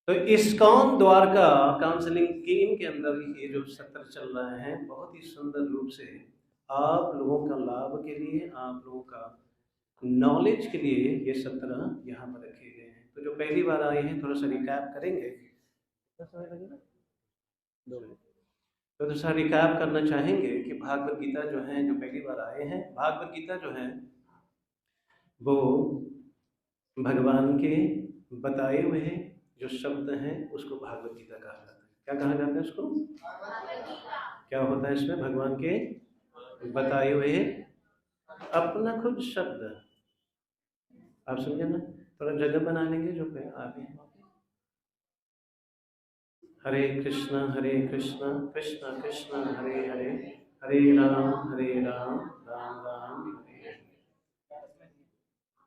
तो ISKCON Dwarka counselling team के अंदर ये जो सत्र चल रहे हैं, बहुत ही सुंदर रूप से आप लोगों का लाभ के लिए, आप लोगों का नॉलेज के लिए ये सत्र यहाँ पर रखे गए हैं। तो जो पहली बार आए हैं, थोड़ा सा रिकैप करेंगे। कितना समय लगेगा? 2 मिनट। तो थोड़ा सा रिकैप करना चाहेंगे कि भागवत गीता जो है, जो पहली बार आए हैं, भागवत गीता जो है वो भगवान के बताए हुए जो शब्द हैं उसको भागवत गीता कहा जाता है। क्या कहा जाता है उसको? क्या होता है इसमें? भगवान के बताए हुए अपना खुद शब्द। आप समझे ना? थोड़ा जगह बना लेंगे जो पे आगे। हरे कृष्णा कृष्णा कृष्णा हरे हरे, हरे राम राम राम हरे हरे।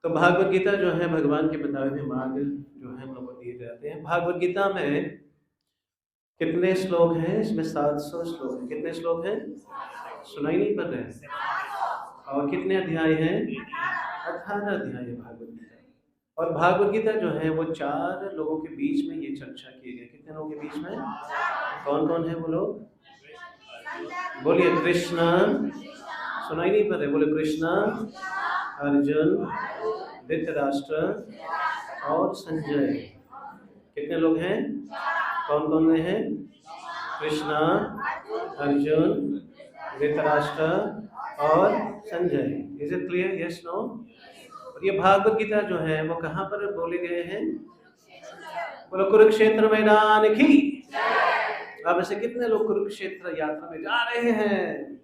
तो भागवत गीता जो है भगवान के बताए हुए मार्ग जो है हमको दिए जाते हैं। भागवत गीता में कितने श्लोक हैं? इसमें 700 श्लोक हैं। कितने श्लोक हैं? सुनाई नहीं पड़ रहे हैं। और कितने अध्याय हैं? 18 अध्याय है भागवत गीता। और भागवत गीता जो है वो 4 लोगों के बीच में ये चर्चा की गई। कितने लोगों के बीच में? कौन कौन है वो लोग? बोलिए कृष्ण। सुनाई नहीं पड़ रहे? बोले कृष्ण, अर्जुन, धृतराष्ट्र और संजय। कितने लोग हैं? कौन कौन हैं? कृष्णा, अर्जुन, धृतराष्ट्र और Sanjay. Is it clear? Yes no? और ये भागवत गीता जो है वो कहाँ पर बोले गए हैं? बोलो कुरुक्षेत्र मैदान की। अब ऐसे कितने लोग कुरुक्षेत्र यात्रा में जा रहे हैं?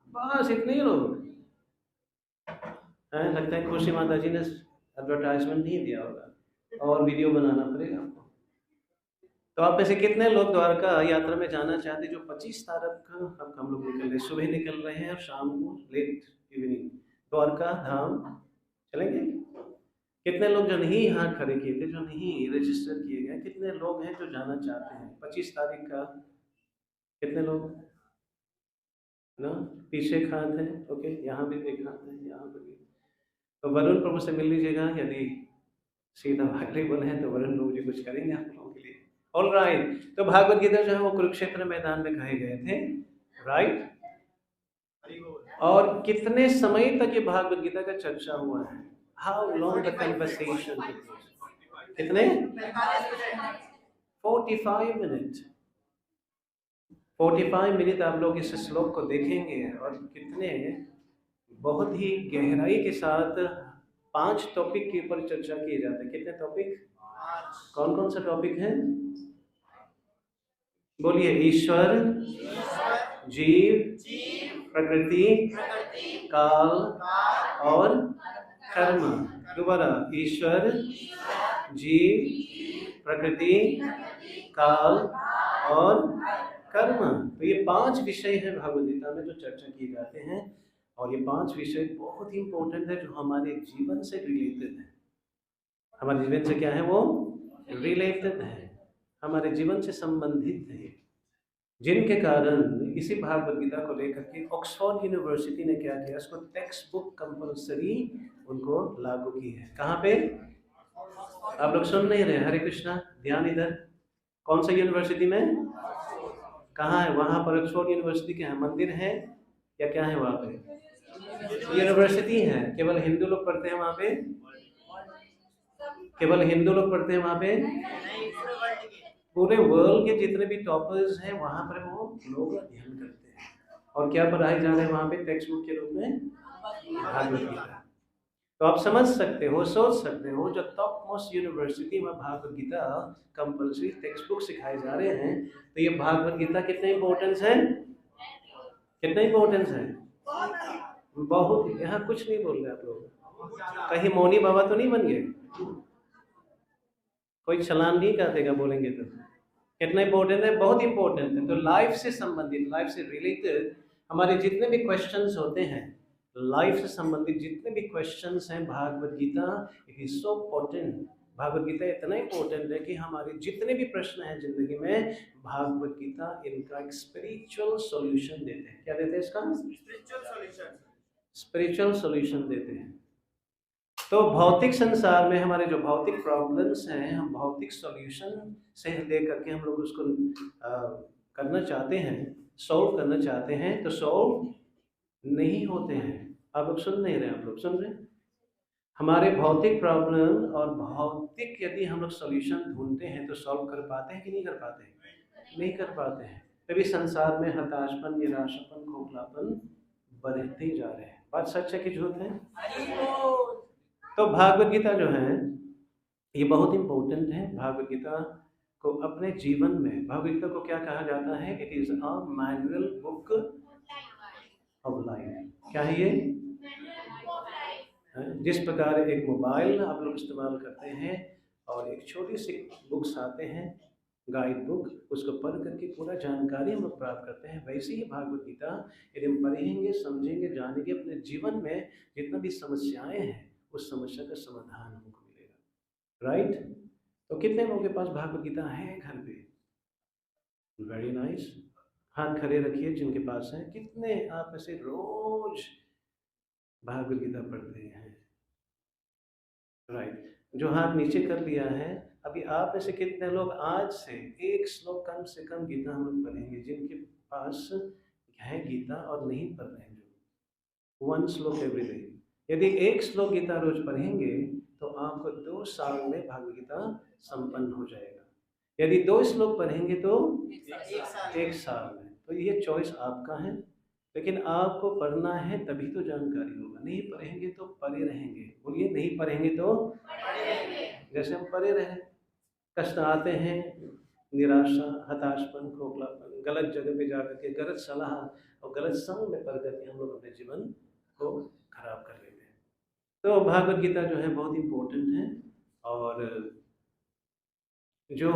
बस इतने ही लोग हैं। लगता है खुशी माता जी ने एडवर्टाइजमेंट नहीं दिया होगा और वीडियो बनाना पड़ेगा आपको। तो आप ऐसे कितने लोग द्वारका यात्रा में जाना चाहते? जो 25 तारीख का अब हम लोग निकल रहे, सुबह निकल रहे हैं और शाम को लेट इवनिंग द्वारका धाम चलेंगे। कितने लोग जो नहीं यहाँ खड़े किए थे, जो नहीं रजिस्टर किए गए, कितने लोग हैं जो जाना चाहते हैं 25 तारीख का? कितने लोग ना? पीछे खाते हैं। ओके, यहाँ भी एक हाथ है, यहाँ पर भी। तो वरुण प्रभु से मिल लीजिएगा। यदि सीधा अवेलेबल है तो वरुण प्रभु जी कुछ करेंगे आप लोगों के लिए। All right. तो भागवत गीता जो है वो कुरुक्षेत्र मैदान में कहे गए थे, राइट। और कितने समय तक ये भागवत गीता का चर्चा हुआ है? How long the conversation? कितने? 45 मिनट। 45 मिनट आप लोग इस श्लोक को देखेंगे और कितने बहुत ही गहराई के साथ 5 टॉपिक के ऊपर चर्चा किए जाते हैं। कितने टॉपिक? कौन कौन सा टॉपिक है? बोलिए। ईश्वर, जीव, प्रकृति, काल और कर्म। दोबारा। ईश्वर, जीव, प्रकृति, काल और कर्म। तो ये 5 विषय हैं भगवद गीता में जो चर्चा किए जाते हैं। और ये 5 विषय बहुत ही इंपॉर्टेंट है, जो हमारे जीवन से रिलेटेड है। हमारे जीवन से क्या है? वो रिलेटेड है, हमारे जीवन से संबंधित है, जिनके कारण इसी भागवत गीता को लेकर के ऑक्सफोर्ड यूनिवर्सिटी ने क्या किया? इसको टेक्स्ट बुक कंपलसरी उनको लागू की है। कहाँ पे? आप लोग सुन नहीं रहे? हरे कृष्णा, ध्यान इधर। कौन सा यूनिवर्सिटी में? कहाँ है? वहाँ पर ऑक्सफोर्ड यूनिवर्सिटी के यहाँ मंदिर है या क्या है वहाँ पे? यूनिवर्सिटी है। केवल हिंदू लोग पढ़ते हैं वहाँ पे? केवल हिंदू लोग पढ़ते हैं वहाँ पे? पूरे वर्ल्ड के जितने भी टॉपर्स हैं वहाँ पर वो लोग अध्ययन करते हैं। और क्या पढ़ाई जा रहे हैं वहाँ पे टेक्स्ट बुक के रूप में? भागवत गीता। तो आप समझ सकते हो, सोच सकते हो, जो टॉप मोस्ट यूनिवर्सिटी में Bhagavad Gita compulsory textbook सिखाए जा रहे हैं, तो ये भागवत गीता कितने इंपॉर्टेंस है? कितने इंपॉर्टेंस है? बहुत। यहाँ कुछ नहीं बोल रहे आप लोग। कहीं मौनी बाबा तो नहीं बन गए? कोई छलान नहीं कर देगा बोलेंगे तो। कितना इंपॉर्टेंट है? बहुत इंपॉर्टेंट है। तो लाइफ से संबंधित, लाइफ से रिलेटेड हमारे जितने भी क्वेश्चंस होते हैं, लाइफ से संबंधित जितने भी क्वेश्चंस हैं, Bhagavad Gita it is so important. Bhagavad Gita इतना इंपॉर्टेंट है कि हमारे जितने भी प्रश्न हैं जिंदगी में, भागवत गीता इनका एक स्पिरिचुअल सॉल्यूशन देते हैं। क्या देते हैं इसका? स्पिरिचुअल सॉल्यूशन देते हैं। तो भौतिक संसार में हमारे जो भौतिक प्रॉब्लम्स हैं, हम भौतिक सॉल्यूशन से लेकर के हम लोग उसको करना चाहते हैं, सॉल्व करना चाहते हैं, तो सॉल्व नहीं होते हैं। आप लोग सुन नहीं रहे, आप लोग सुन रहे हैं? हमारे भौतिक प्रॉब्लम और भौतिक यदि हम लोग सॉल्यूशन ढूंढते हैं तो सॉल्व कर पाते हैं कि नहीं कर पाते हैं? नहीं कर पाते हैं। तभी संसार में हताशपन, निराशापन, खोखलापन बढ़ते ही जा रहे हैं। बात सच है कि झूठ है? तो भागवत गीता जो है ये बहुत इंपॉर्टेंट है। भागवत गीता को अपने जीवन में, भागवत गीता को क्या कहा जाता है? It is a manual book of life. क्या है ये? जिस प्रकार एक मोबाइल आप लोग इस्तेमाल करते हैं और एक छोटी सी बुक्स आते हैं, गाइड बुक, उसको पढ़ करके पूरा जानकारी हम लोग प्राप्त करते हैं, वैसे ही भागवत गीता यदि हम पढ़ेंगे, समझेंगे, जानेंगे, अपने जीवन में जितना भी समस्याएं हैं उस समस्या का समाधान हमको मिलेगा। राइट? तो कितने लोगों के पास भागवत गीता है घर पे? Very nice. हाथ खड़े रखिए जिनके पास है। कितने आप ऐसे रोज भागवत गीता पढ़ते हैं? राइट। जो हाथ नीचे कर लिया है, अभी आप में से कितने लोग आज से एक श्लोक कम से कम गीता हम लोग पढ़ेंगे? जिनके पास है गीता और नहीं पढ़ रहे हैं, जो 1 श्लोक एवरी डे, यदि 1 श्लोक गीता रोज पढ़ेंगे तो आपको 2 साल में भागवत गीता संपन्न हो जाएगा। यदि 2 श्लोक पढ़ेंगे तो 1 साल में। तो ये चॉइस आपका है, लेकिन आपको पढ़ना है तभी तो जानकारी होगा। नहीं पढ़ेंगे तो पढ़े रहेंगे। बोलिए, नहीं पढ़ेंगे तो जैसे हम पढ़े रहे, कष्ट आते हैं, निराशा, हताशपन, खोखलापन, गलत जगह पे जाकर के गलत सलाह और गलत संग में पढ़ करके हम लोग अपने जीवन को खराब कर लेते हैं। तो भागवत गीता जो है बहुत इम्पोर्टेंट है। और जो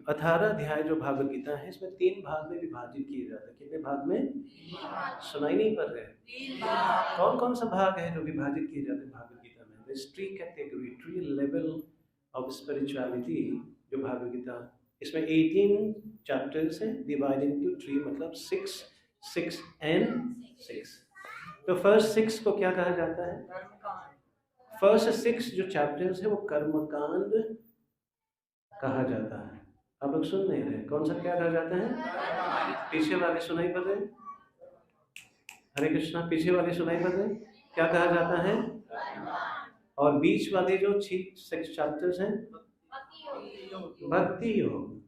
18 अध्याय जो भागवत गीता है, इसमें 3 भाग में विभाजित किए जाते हैं। कितने भाग में? सुनाई नहीं पड़ रहे? कौन कौन सा भाग है जो विभाजित किए जाते हैं भागवत गीता में? This 3 category, 3 level of spirituality जो भागवत गीता, इसमें 18 चैप्टर्स हैं, डिवाइडेड इनटू 3, मतलब 6, 6 and 6। तो फर्स्ट 6 को क्या कहा जाता है? फर्स्ट 6 जो चैप्टर्स है वो कर्मकांड कहा जाता है। आप लोग सुन नहीं रहे? कौन सा क्या कहा जाता है? पीछे वाले सुनाई पड़ रहे? हरे कृष्णा। पीछे वाले सुनाई पड़ रहे? क्या कहा जाता है? और बीच वाले जो 6 चैप्टर्स हैं, भक्ति योग।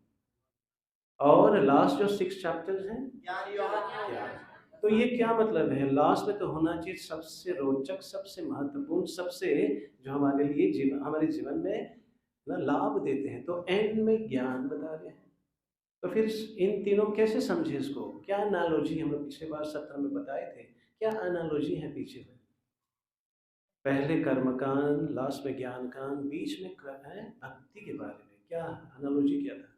और लास्ट जो 6 चैप्टर्स हैं, ज्ञान। तो ये क्या मतलब है? लास्ट में तो होना चाहिए सबसे रोचक, सबसे महत्वपूर्ण, सबसे जो हमारे लिए हमारे जीवन में ना लाभ देते हैं। तो एंड में ज्ञान बता रहे हैं। तो फिर इन तीनों कैसे समझे इसको? क्या एनालॉजी हम लोग पिछले बार सत्र में बताए थे? क्या एनालॉजी है पीछे में? पहले कर्मकांड, लास्ट में ज्ञान कांड, बीच में है भक्ति के बारे में। क्या एनालॉजी क्या था?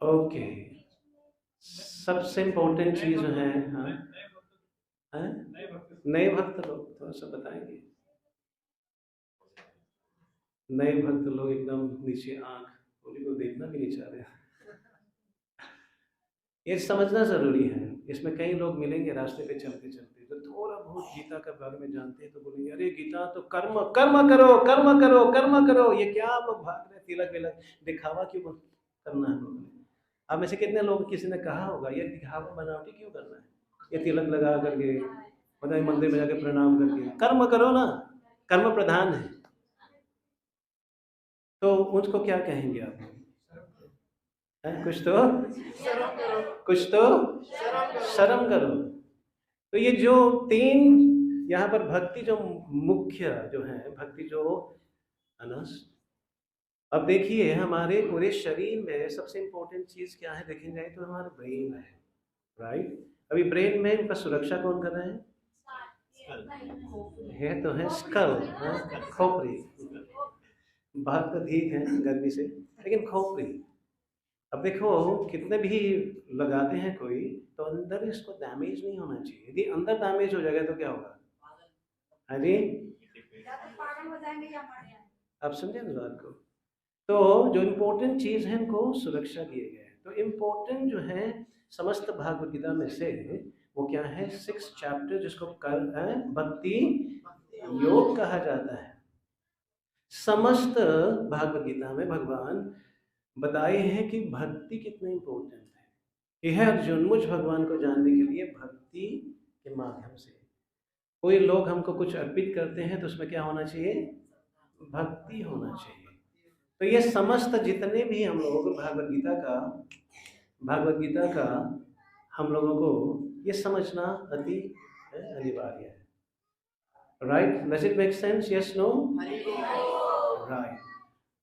ओके, सबसे इम्पोर्टेंट चीज है। हाँ, नए भक्त लोग थोड़ा सा बताएंगे। नए भक्त लोग एकदम नीचे आंख बोली को देखना भी नहीं चाह रहे। ये समझना जरूरी है। इसमें कई लोग मिलेंगे रास्ते पे चलते चलते, तो थोड़ा बहुत गीता के बारे में जानते हैं तो बोलेंगे, अरे गीता तो कर्म कर्म करो, कर्म करो, कर्म करो। ये क्या आप लोग भाग रहे, तिलक विलक दिखावा क्यों करना है? लोगों ने आप में से कितने लोग, किसी ने कहा होगा ये दिखावा बनावटी क्यों करना है? ये तिलक लगा करके पता है मंदिर में जाके प्रणाम करके, कर्म करो ना, कर्म प्रधान है। तो उसको क्या कहेंगे आप? कुछ तो शर्म करो। तो ये जो 3 यहाँ पर भक्ति जो मुख्य जो है, भक्ति जो अनस, अब देखिए हमारे पूरे शरीर में सबसे इम्पोर्टेंट चीज क्या है देखी जाए तो हमारा ब्रेन है। राइट? अभी ब्रेन में उनका सुरक्षा कौन कर रहा है? तो है स्कल, खोपड़ी। बात तो ठीक है गर्मी से, लेकिन खोपड़ी। अब देखो कितने भी लगाते हैं कोई, तो अंदर इसको डैमेज नहीं होना चाहिए। यदि अंदर डैमेज हो जाएगा तो क्या होगा? हाँ जी, आप समझे ना बात को? तो जो इम्पोर्टेंट चीज़ है उनको सुरक्षा दिए गए। तो इम्पोर्टेंट जो है समस्त भागवत गीता में से वो क्या है, 6 चैप्टर जिसको भक्ति योग कहा जाता है। समस्त भागवत गीता में भगवान बताए हैं कि भक्ति कितनी इम्पोर्टेंट है कि है अर्जुन, मुझ भगवान को जानने के लिए भक्ति के माध्यम से कोई लोग हमको कुछ अर्पित करते हैं तो उसमें क्या होना चाहिए, भक्ति होना चाहिए। तो ये समस्त जितने भी हम लोग भागवत गीता का हम लोगों को ये समझना अति अनिवार्य है। Right? Does it make sense? Yes, no? Right.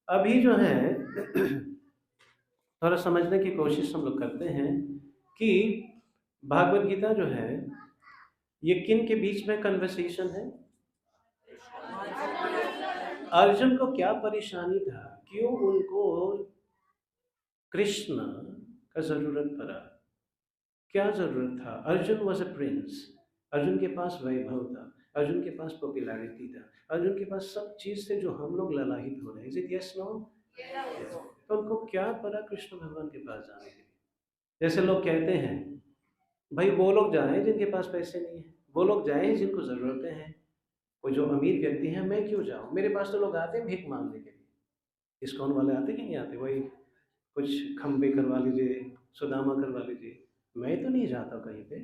अभी जो है थोड़ा समझने की कोशिश हम लोग करते हैं कि भागवत गीता जो है ये किन के बीच में कन्वर्सेशन है। अर्जुन को क्या परेशानी था, क्यों उनको कृष्ण का जरूरत पड़ा, क्या जरूरत था। Arjun was a prince, Arjun के पास वैभव था, अर्जुन के पास पॉपुलैरिटी था, अर्जुन के पास सब चीज से जो हम लोग ललाहित हो रहे हैं। Is it yes, no? तो उनको क्या पड़ा कृष्ण भगवान के पास जाने के लिए। जैसे लोग कहते हैं भाई वो लोग जाएं जिनके पास पैसे नहीं है, वो लोग जाएं जिनको ज़रूरतें हैं, कोई जो अमीर व्यक्ति है मैं क्यों जाऊं, मेरे पास तो लोग आते हैं भीख मांगने के लिए। इस्कॉन वाले आते कि नहीं आते, वही कुछ खम्बे करवा लीजिए, सुदामा करवा लीजिए, मैं तो नहीं जाता कहीं पे,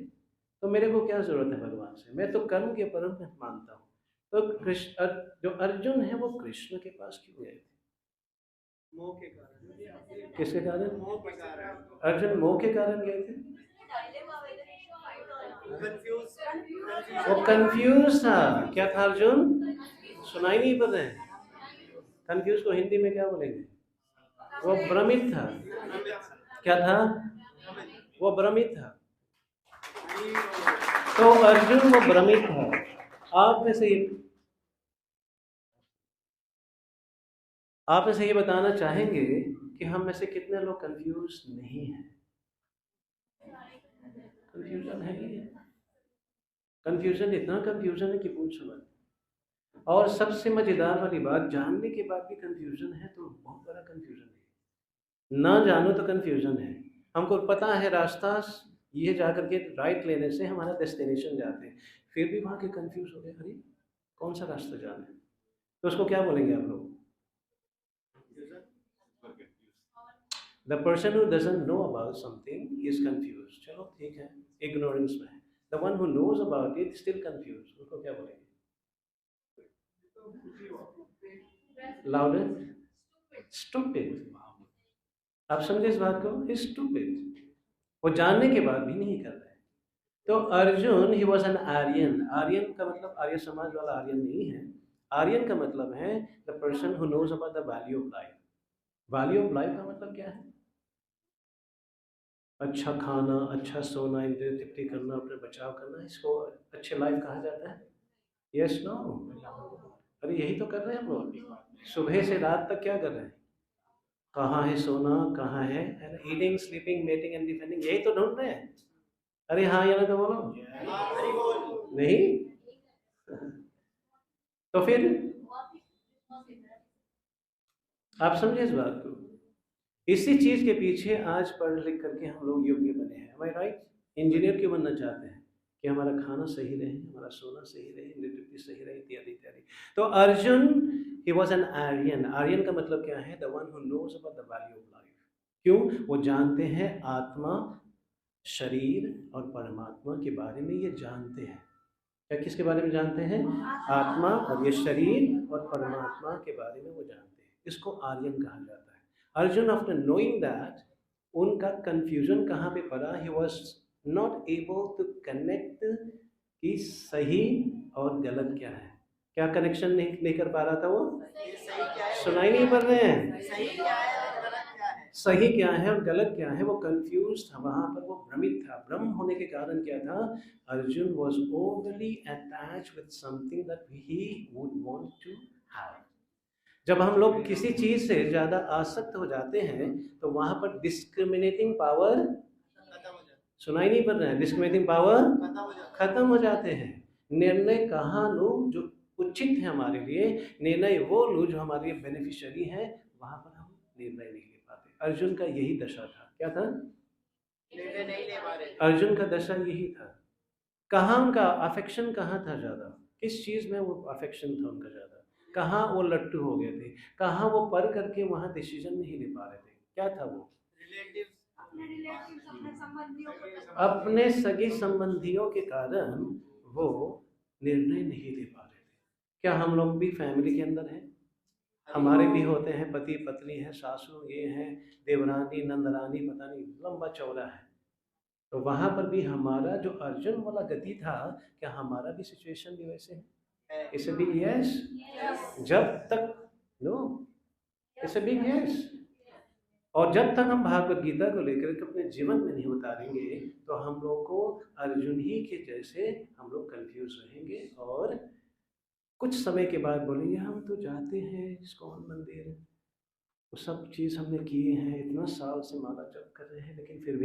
तो मेरे को क्या ज़रूरत है भगवान से, मैं तो कर्म के परम मानता हूँ। तो कृष्ण जो अर्जुन है वो कृष्ण के पास क्यों गए थे? मोह के कारण। किसके कारण? मोह के कारण। अर्जुन मोह के कारण गए थे। वो कंफ्यूज था। क्या था अर्जुन? सुनाई नहीं पड़ रहे हैं। कंफ्यूज को हिंदी में क्या बोलेंगे? वो भ्रमित था। क्या था? वो भ्रमित था। तो अर्जुन वो भ्रमित था। आप में से ये बताना चाहेंगे कि हम में से कितने लोग कंफ्यूज नहीं हैं? कंफ्यूजन है ही, कंफ्यूजन इतना कंफ्यूजन है कि पूछो मत। और सबसे मजेदार वाली बात, जानने के बाद भी कंफ्यूजन है तो बहुत बड़ा कंफ्यूजन है। ना जानो तो कंफ्यूजन है। हमको पता है रास्ता ये जाकर के राइट लेने से हमारा डेस्टिनेशन जाते हैं, फिर भी वहाँ के कंफ्यूज हो गए, अरे कौन सा रास्ता जाना है, तो उसको क्या बोलेंगे आप लोग? The person who doesn't know about something is confused. चलो ठीक है, ignorance में है। The one who knows about it still confused, उसको क्या बोलेंगे? Louder? Stupid. आप समझे इस बात को? Stupid. वो जानने के बाद भी नहीं कर रहे। तो Arjun he was an Aryan. Aryan का मतलब आर्य समाज वाला आर्यन नहीं है। आर्यन का मतलब है the person who knows about the value of life. Value of life का मतलब क्या है? अच्छा खाना, अच्छा सोना, इंद्रिय तृप्ति करना, अपने बचाव करना, इसको अच्छे लाइफ कहा जाता है। Yes, no? अरे यही तो कर रहे हैं हम लोग, सुबह से रात तक क्या कर रहे हैं? कहाँ है सोना, कहाँ है eating, sleeping, mating and defending, यही तो ढूंढ रहे हैं। अरे हाँ या ना तो बोलो। नहीं तो फिर आप समझे इस बात को। इसी चीज के पीछे आज पढ़ लिख करके हम लोग योग्य बने हैं। Am I right? इंजीनियर क्यों बनना चाहते हैं? कि हमारा खाना सही रहे, हमारा सोना सही रहे, निवृत्ति सही रहे, इत्यादि इत्यादि। तो Arjun he was an Aryan. Aryan का मतलब क्या है? The one who knows about the value of life. क्यों? वो जानते हैं आत्मा, शरीर और परमात्मा के बारे में ये जानते हैं। क्या किसके बारे में जानते हैं? आत्मा और ये शरीर और परमात्मा के बारे में वो जानते हैं। इसको आर्यन कहा जाता है। अर्जुन आफ्टर नोइंग दैट, उनका कंफ्यूजन कहाँ पे पड़ा? He was not able to connect कि सही और गलत क्या है। क्या कनेक्शन नहीं कर पा रहा था वो? सुनाई नहीं पड़ रहे हैं? सही क्या है और गलत क्या है, वो कंफ्यूज था। वहां पर वो भ्रमित था। भ्रम होने के कारण क्या था? Arjun was overly attached with something that he would want to have. जब हम लोग किसी चीज से ज्यादा आसक्त हो जाते हैं तो वहां पर डिस्क्रिमिनेटिंग पावर सुनाई नहीं पड़ रहा है, डिस्क्रिमिनेटिंग पावर खत्म हो जाते हैं। निर्णय कहाँ लो जो उचित है हमारे लिए, निर्णय वो लो जो हमारे लिए बेनिफिशियरी है, वहां पर हम निर्णय नहीं ले पाते। अर्जुन का यही दशा था। क्या था? निर्णय नहीं ले पा रहे। अर्जुन का दशा यही था। कहाँ उनका अफेक्शन कहाँ था ज़्यादा? किस चीज़ में वो अफेक्शन था उनका ज़्यादा? कहाँ वो लट्टू हो गए थे? कहाँ वो पढ़ करके वहाँ डिसीजन नहीं ले पा रहे थे? क्या था वो? अपने सगे संबंधियों के कारण वो निर्णय नहीं ले पा रहे थे। क्या हम लोग भी फैमिली के अंदर हैं? हमारे भी होते हैं, पति पत्नी है, सासू ये हैं, देवरानी नंदरानी, पता नहीं लंबा चौड़ा है। तो वहां पर भी हमारा जो अर्जुन वाला गति था, क्या हमारा भी सिचुएशन भी वैसे है? It's a big yes. जब तक no, it's a big yes. और जब तक हम भागवत गीता को लेकर के अपने जीवन में नहीं उतारेंगे, तो हम लोग को अर्जुन ही के जैसे हम लोग कंफ्यूज रहेंगे, और कुछ समय के बाद बोलेंगे हम तो जाते हैं इस्कॉन मंदिर, वो सब चीज़ हमने किए हैं, इतना साल से माला जप कर रहे हैं, लेकिन फिर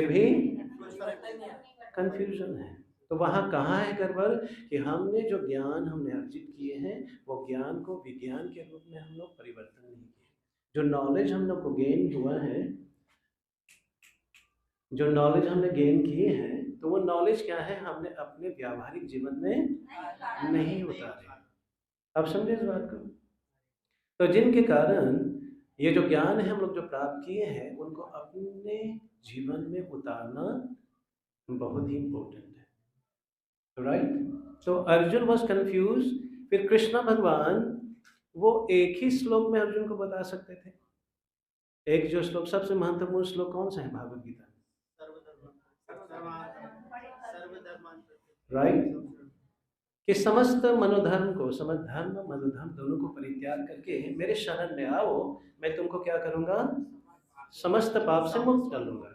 भी कंफ्यूजन है। तो वहाँ कहाँ है गड़बड़? कि हमने जो ज्ञान हमने अर्जित किए हैं, वो ज्ञान को विज्ञान के रूप में हम लोग परिवर्तन नहीं किए। जो नॉलेज हम लोग को गेन हुआ है, जो नॉलेज हमने गेन किए हैं, तो वो नॉलेज क्या है, हमने अपने व्यावहारिक जीवन में नहीं उतारे। आप समझे इस बात को? तो जिनके कारण ये जो ज्ञान है हम लोग जो प्राप्त किए हैं, उनको अपने जीवन में उतारना बहुत ही इम्पोर्टेंट है, राइट? तो अर्जुन वॉज कंफ्यूज। फिर कृष्णा भगवान वो एक ही श्लोक में अर्जुन को बता सकते थे। एक जो श्लोक सबसे महत्वपूर्ण श्लोक कौन सा है भागवत गीता में? राइट? कि समस्त मनोधर्म को, समस्त धर्म मनोधर्म दोनों को परित्याग करके मेरे शरण में आओ, मैं तुमको क्या करूंगा? समस्त पाप से मुक्त कर लूंगा।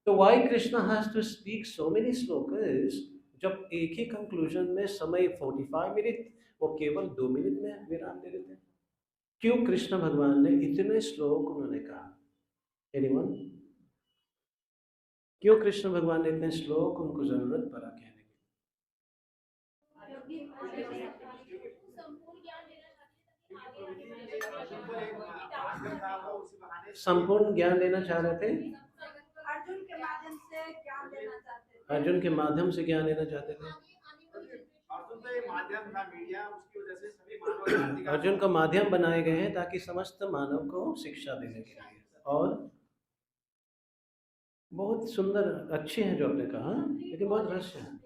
तो why Krishna has to speak so many shlokas, जब एक ही कंक्लूजन में समय 45 मिनट, वो केवल 2 मिनट में विराम दे देते हैं? क्यों कृष्ण भगवान ने इतने श्लोक उन्होंने कहा? एनीवन? क्यों कृष्ण भगवान ने इतने श्लोक उनको जरूरत पड़ा कहने की? संपूर्ण ज्ञान लेना चाह रहे थे, अर्जुन के माध्यम से ज्ञान लेना चाहते थे, अर्जुन के माध्यम से ज्ञान लेना चाहते थे। अर्जुन का ये माध्यम था, मीडिया, उसकी वजह से सभी मानव अर्जुन का माध्यम बनाए गए हैं ताकि समस्त मानव को शिक्षा देने के लिए। और बहुत सुंदर अच्छे हैं जो आपने कहा, लेकिन बहुत रहस्य है,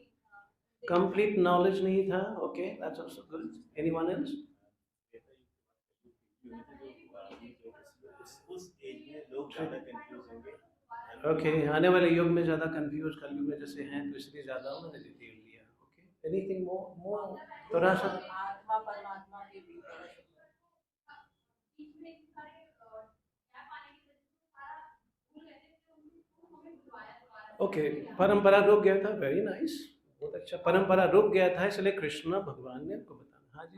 कंप्लीट नॉलेज नहीं था। Okay, that's also good. Anyone else? उस एज में लोग ज़्यादा कंफ्यूज होंगे। ओके, आने वाले युग में ज़्यादा कंफ्यूज, कलयुग में जैसे हैं, तो इसलिए ज़्यादा उन्होंने डिटेल लिया। ओके, एनीथिंग मोर थोड़ा सा आत्मा परमात्मा के बीच। ओके, परंपरा रुक गया था, वेरी नाइस, बहुत अच्छा। परंपरा रुक गया था, इसलिए कृष्ण भगवान ने उनको बताया। हाँ जी,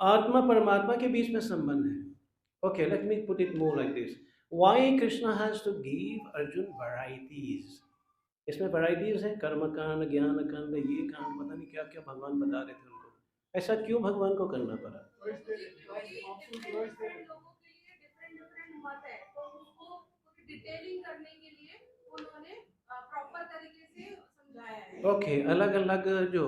आत्मा परमात्मा के बीच में संबंध है। Okay, let me put it more like this, why Krishna has to give Arjun varieties? इसमें वैरायटीज है, कर्म कांड, ज्ञान कांड, ये कांड, पता नहीं क्या क्या भगवान बता रहे थे उनको। ऐसा क्यों भगवान को करना पड़ा? ओके, अलग अलग जो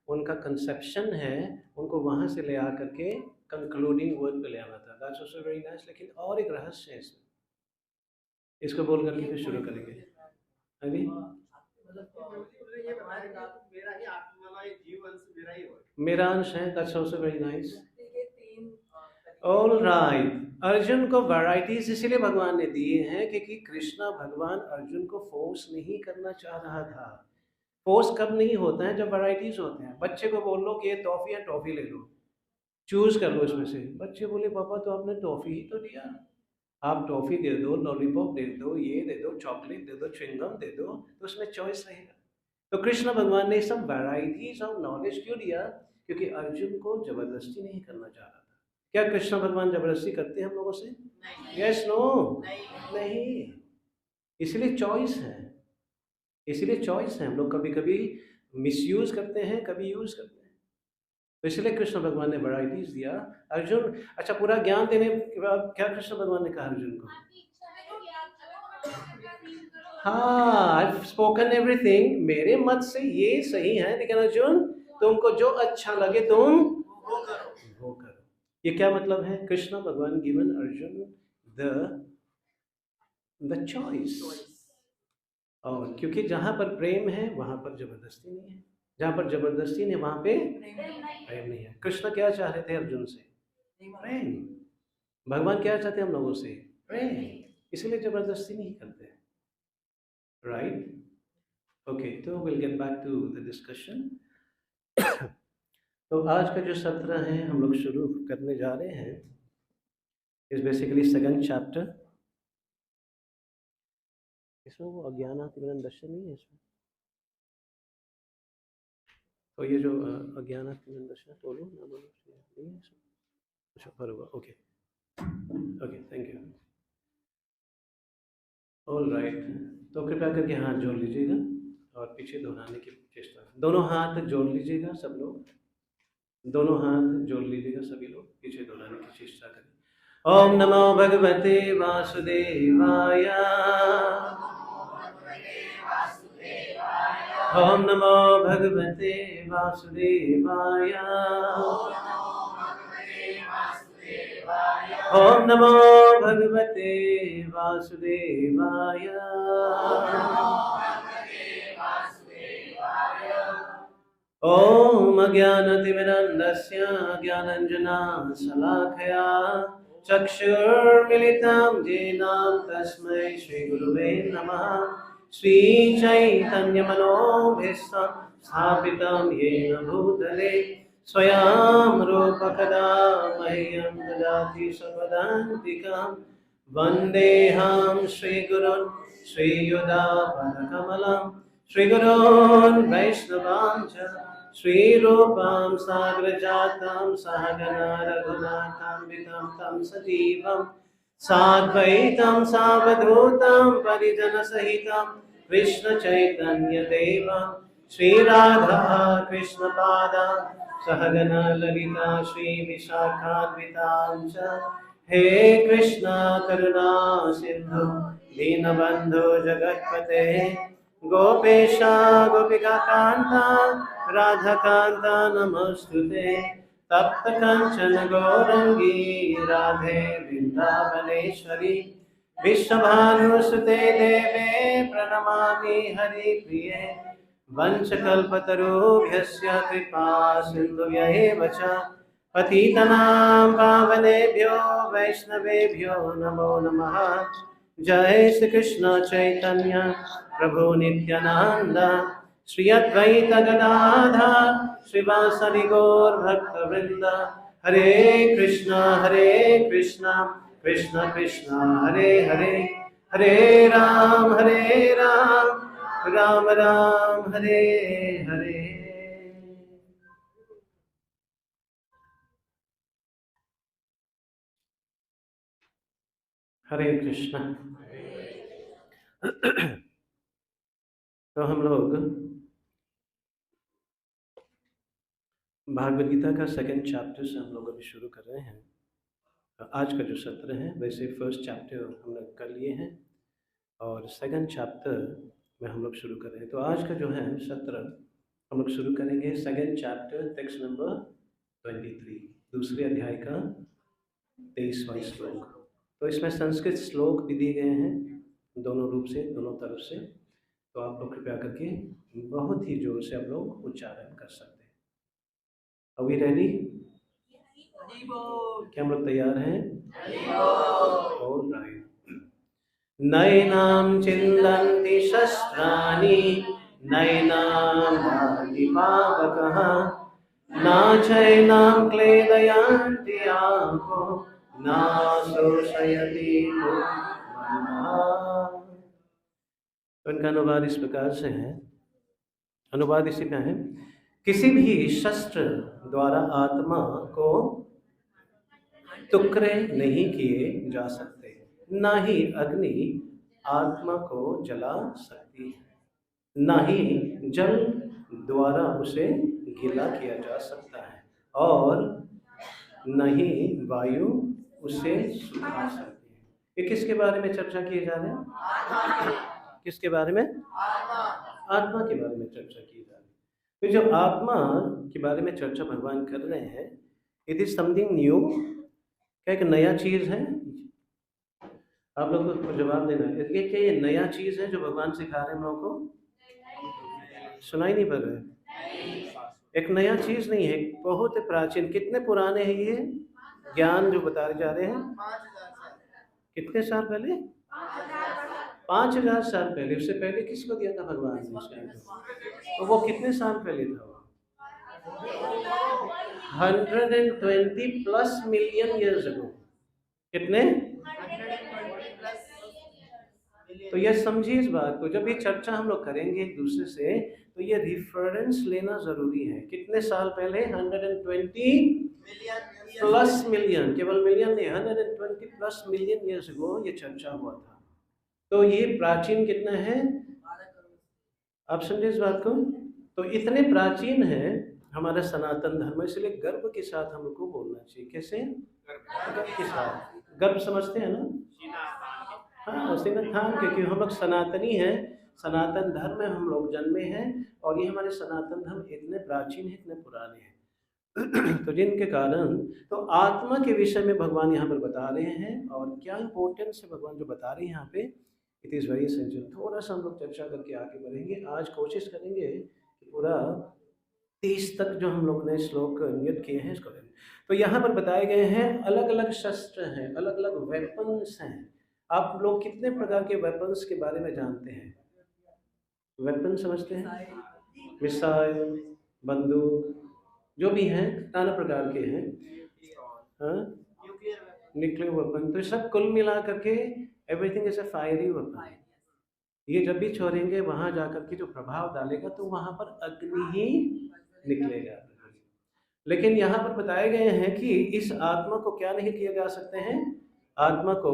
उनका कंसेप्शन है, उनको वहां से ले आकर के कंक्लूडिंग वर्ड पे ले आना था। That's also very nice. लेकिन और एक रहस्य है इसमें, इसको बोल करके फिर शुरू करेंगे। अभी मेरा अंश है, that's also very nice. All right, Arjun को वैरायटीज इसलिए भगवान ने दिए हैं क्योंकि कृष्णा भगवान अर्जुन को फोर्स नहीं करना चाह रहा था। फोर्स कब नहीं होता है? जब वैरायटीज होते हैं। बच्चे को बोल लो कि ये टॉफी है, टॉफी ले लो, चूज कर लो इसमें से। बच्चे बोले पापा तो आपने टॉफी ही तो दिया, आप टॉफी दे दो, लॉलीपॉप दे दो, ये दे दो, चॉकलेट दे दो, च्युइंगम दे दो, तो उसमें चॉइस रहेगा। तो कृष्ण भगवान ने सब वैरायटीज ऑफ नॉलेज क्यों दिया? क्योंकि अर्जुन को जबरदस्ती नहीं करना चाह रहा था। क्या कृष्ण भगवान जबरदस्ती करते हैं हम लोगों से? Yes no? नहीं। इसलिए चॉइस है, इसलिए चॉइस है। हम लोग कभी कभी मिसयूज करते हैं, कभी यूज करते हैं। तो इसलिए कृष्ण भगवान ने वैराइटीज दिया। अर्जुन, अच्छा, पूरा ज्ञान देने के बाद क्या कृष्ण भगवान ने कहा अर्जुन को? हाँ, आई हैव स्पोकन एवरीथिंग, मेरे मत से ये सही है, लेकिन अर्जुन तुमको जो अच्छा लगे तुम वो करो। ये क्या मतलब है? कृष्ण भगवान गिवन अर्जुन द चॉइस। और क्योंकि जहां पर प्रेम है वहां पर जबरदस्ती नहीं है, जहां पर जबरदस्ती नहीं वहां पे प्रेम नहीं है। कृष्ण क्या चाह रहे थे अर्जुन से? प्रेम। भगवान क्या चाहते हैं हम लोगों से? प्रेम। इसलिए जबरदस्ती नहीं करते, राइट? ओके, तो will get back to the discussion. तो आज का जो सत्र है हम लोग शुरू करने जा रहे हैं इज बेसिकली सेकंड चैप्टर। इसमें वो अज्ञानातिमिरन दर्शन नहीं है इसमें। तो ये जो अज्ञानातिमिरन दर्शन बोलो ना बोलो नहीं है इसमें। अच्छा, बराबर, okay okay, thank you. All right, तो कृपया करके हाथ जोड़ लीजिएगा और पीछे दोहराने की चेष्टा। दोनों हाथ जोड़ लीजिएगा सब लोग, दोनों हाथ जोड़ लीजिएगा सभी लोग, पीछे दोहराने की चेष्टा करें। ओम नमो भगवते वासुदेवाय। ओम नमो भगवते वासुदेवाय। ओम नमो भगवते वासुदेवाय। ओम अज्ञानतिमिरन्दस्य ज्ञानाञ्जनशलाकया चक्षुर्मिलितं येन तस्मै श्रीगुरुवे नमः। श्रीचैतन्यमनोभीष्टं स्थापितं येन भूतले स्वयं रूपकदा मह्यं ददाति स्वपदान्तिकं। वन्देऽहं श्रीगुरुन् श्रीयुतापदकमलं श्रीगुरोन् वैष्णवांश्च श्रीरूपां साग्रजातं सहगना रघुनाथान्वितं तं सजीवं साद्वैतं सावधूतं परिजनसहितं कृष्णचैतन्यदेवं श्रीराधा कृष्णपादा सहगना ललिता श्रीविशाखान्वितां च। हे कृष्णा करुणा सिन्धु दीनबन्धु जगत्पते गोपेशा गोपिकान्ता राधाकान्ता नमोस्तुते। तप्त कंचन गौरंगी राधे वृंदावनेश्वरी विश्वभानुसुते देवे प्रणमामि हरिप्रिये। वंशकल्पतरुभ्यस्य कृपा सिन्धुभ्यैव च पतितनां पावनेभ्यो वैष्णवेभ्यो नमो नमः। जय श्री कृष्ण चैतन्य प्रभु नित्यानंद श्री अद्वैत गदाधर श्रीवासदि गौर भक्तवृंद। हरे कृष्णा कृष्ण कृष्ण हरे हरे, हरे राम राम राम हरे हरे। हरे कृष्णा। तो हम लोग भागवत गीता का सेकंड चैप्टर से हम लोग अभी शुरू कर रहे हैं। आज का जो सत्र है, वैसे फर्स्ट चैप्टर हम लोग कर लिए हैं और सेकंड चैप्टर में हम लोग शुरू कर रहे हैं। तो आज का जो है सत्र हम लोग शुरू करेंगे सेकंड चैप्टर टेक्स्ट नंबर 23, दूसरे अध्याय का 23वां श्लोक। तो इसमें संस्कृत श्लोक भी दिए गए हैं दोनों रूप से, दोनों तरफ से। तो आप लोग कृपया करके बहुत ही जोर से आप लोग उच्चारण कर सकते हैं। Are we ready? क्या हम लोग तैयार हैं? All right. नैनां चिन्दन्ति शस्त्राणि नैनां भाति पावकः नाचैनां क्लेदयन्ति आँखो नाशोषयति मनः। उनका अनुवाद इस प्रकार से है, अनुवाद इसी का है। किसी भी शस्त्र द्वारा आत्मा को टुकड़े नहीं किए जा सकते, ना ही अग्नि आत्मा को जला सकती है, ना ही जल द्वारा उसे गीला किया जा सकता है। और न ही वायु उसे सुखा सकती है। ये किसके बारे में चर्चा किए जा रहे हैं? किसके बारे में? आत्मा के बारे में चर्चा की जा रही है। तो जो आत्मा के बारे में चर्चा भगवान कर रहे हैं, इट इज समथिंग न्यू। क्या एक नया चीज है? आप लोग को जवाब देना है। ये क्या ये नया चीज है जो भगवान सिखा रहे हैं हम लोगों को? सुनाई नहीं पड़ रहा है? एक नया चीज नहीं है, बहुत प्राचीन। कितने पुराने हैं ये ज्ञान जो बताए जा रहे हैं? कितने साल पहले? 5000 साल पहले। उससे पहले किसको दिया था भगवान ने इसका? तो वो कितने साल पहले था? 120 प्लस मिलियन ईयर्स अगो। कितने? तो ये समझिए इस बात को, जब ये चर्चा हम लोग करेंगे एक दूसरे से, तो ये रिफरेंस लेना जरूरी है। कितने साल पहले? 120 प्लस मिलियन, केवल मिलियन नहीं, 120 प्लस मिलियन ईयर्स अगो ये चर्चा हुआ था। तो ये प्राचीन कितना है? आप समझे इस बात को? तो इतने प्राचीन है हमारा सनातन धर्म, इसलिए गर्व के साथ हम लोग को बोलना चाहिए। कैसे? गर्व के साथ। गर्व समझते हैं ना? हाँ, सीना थाम के, क्योंकि हम लोग सनातनी हैं, सनातन धर्म में हम लोग जन्मे हैं, और ये हमारे सनातन धर्म इतने प्राचीन हैं, इतने पुराने हैं। तो जिनके कारण तो आत्मा के विषय में भगवान यहाँ पर बता रहे हैं, और क्या इंपॉर्टेंस है भगवान जो बता रहे हैं यहाँ पे। It is very essential. थोड़ा सा हम लोग चर्चा करके आगे बढ़ेंगे। आज कोशिश करेंगे कि पूरा 30 तक जो हम लोग ने श्लोक नियत किए हैं इसको करें। तो यहाँ पर बताए गए हैं अलग अलग शस्त्र हैं, अलग अलग वेपन्स हैं। आप लोग कितने प्रकार के वेपन्स के बारे में जानते हैं? वेपन समझते हैं? मिसाइल, बंदूक, जो भी हैं नाना प्रकार के हैं। हाँ, न्यूक्लियर वेपन। तो सब कुल मिला करके everything is a fiery weapon. ये जब भी छोड़ेंगे वहां जाकर के जो प्रभाव डालेगा तो वहां पर अग्नि ही निकलेगा। लेकिन यहाँ पर बताए गए हैं कि इस आत्मा को क्या नहीं किया जा सकते हैं? आत्मा को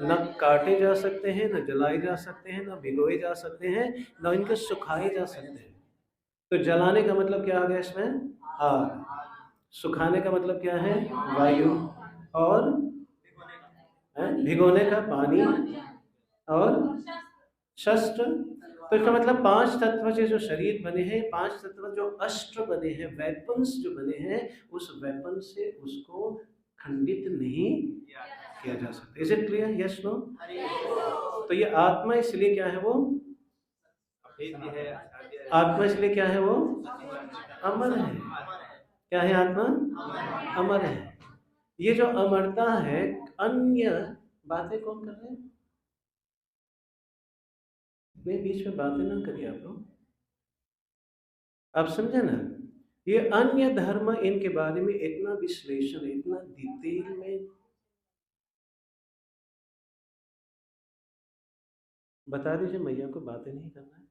न काटे जा सकते हैं, न जलाए जा सकते हैं, न भिगोए जा सकते हैं, न इनको सुखाए जा सकते हैं। तो जलाने का मतलब क्या आ गया इसमें? आग। सुखाने का मतलब क्या है? वायु। और भिगोने का पानी। और शस्त्र। तो इसका मतलब 5 तत्व से जो शरीर बने हैं, 5 तत्व जो अस्त्र बने हैं, वेपन्स जो बने हैं, उस वेपन से उसको खंडित नहीं किया जा सकता। Is it clear? Yes no? तो ये आत्मा इसलिए क्या है? वो आत्मा इसलिए क्या है? वो अमर है। क्या है? आत्मा अमर है। ये जो अमरता है, अन्य बातें कौन कर रहे हैं? मैं बीच में बातें ना करिए आप लोग। आप समझे ना? ये अन्य धर्म, इनके बारे में इतना विश्लेषण, इतना डिटेल में बता दीजिए। मैया को बातें नहीं करना है।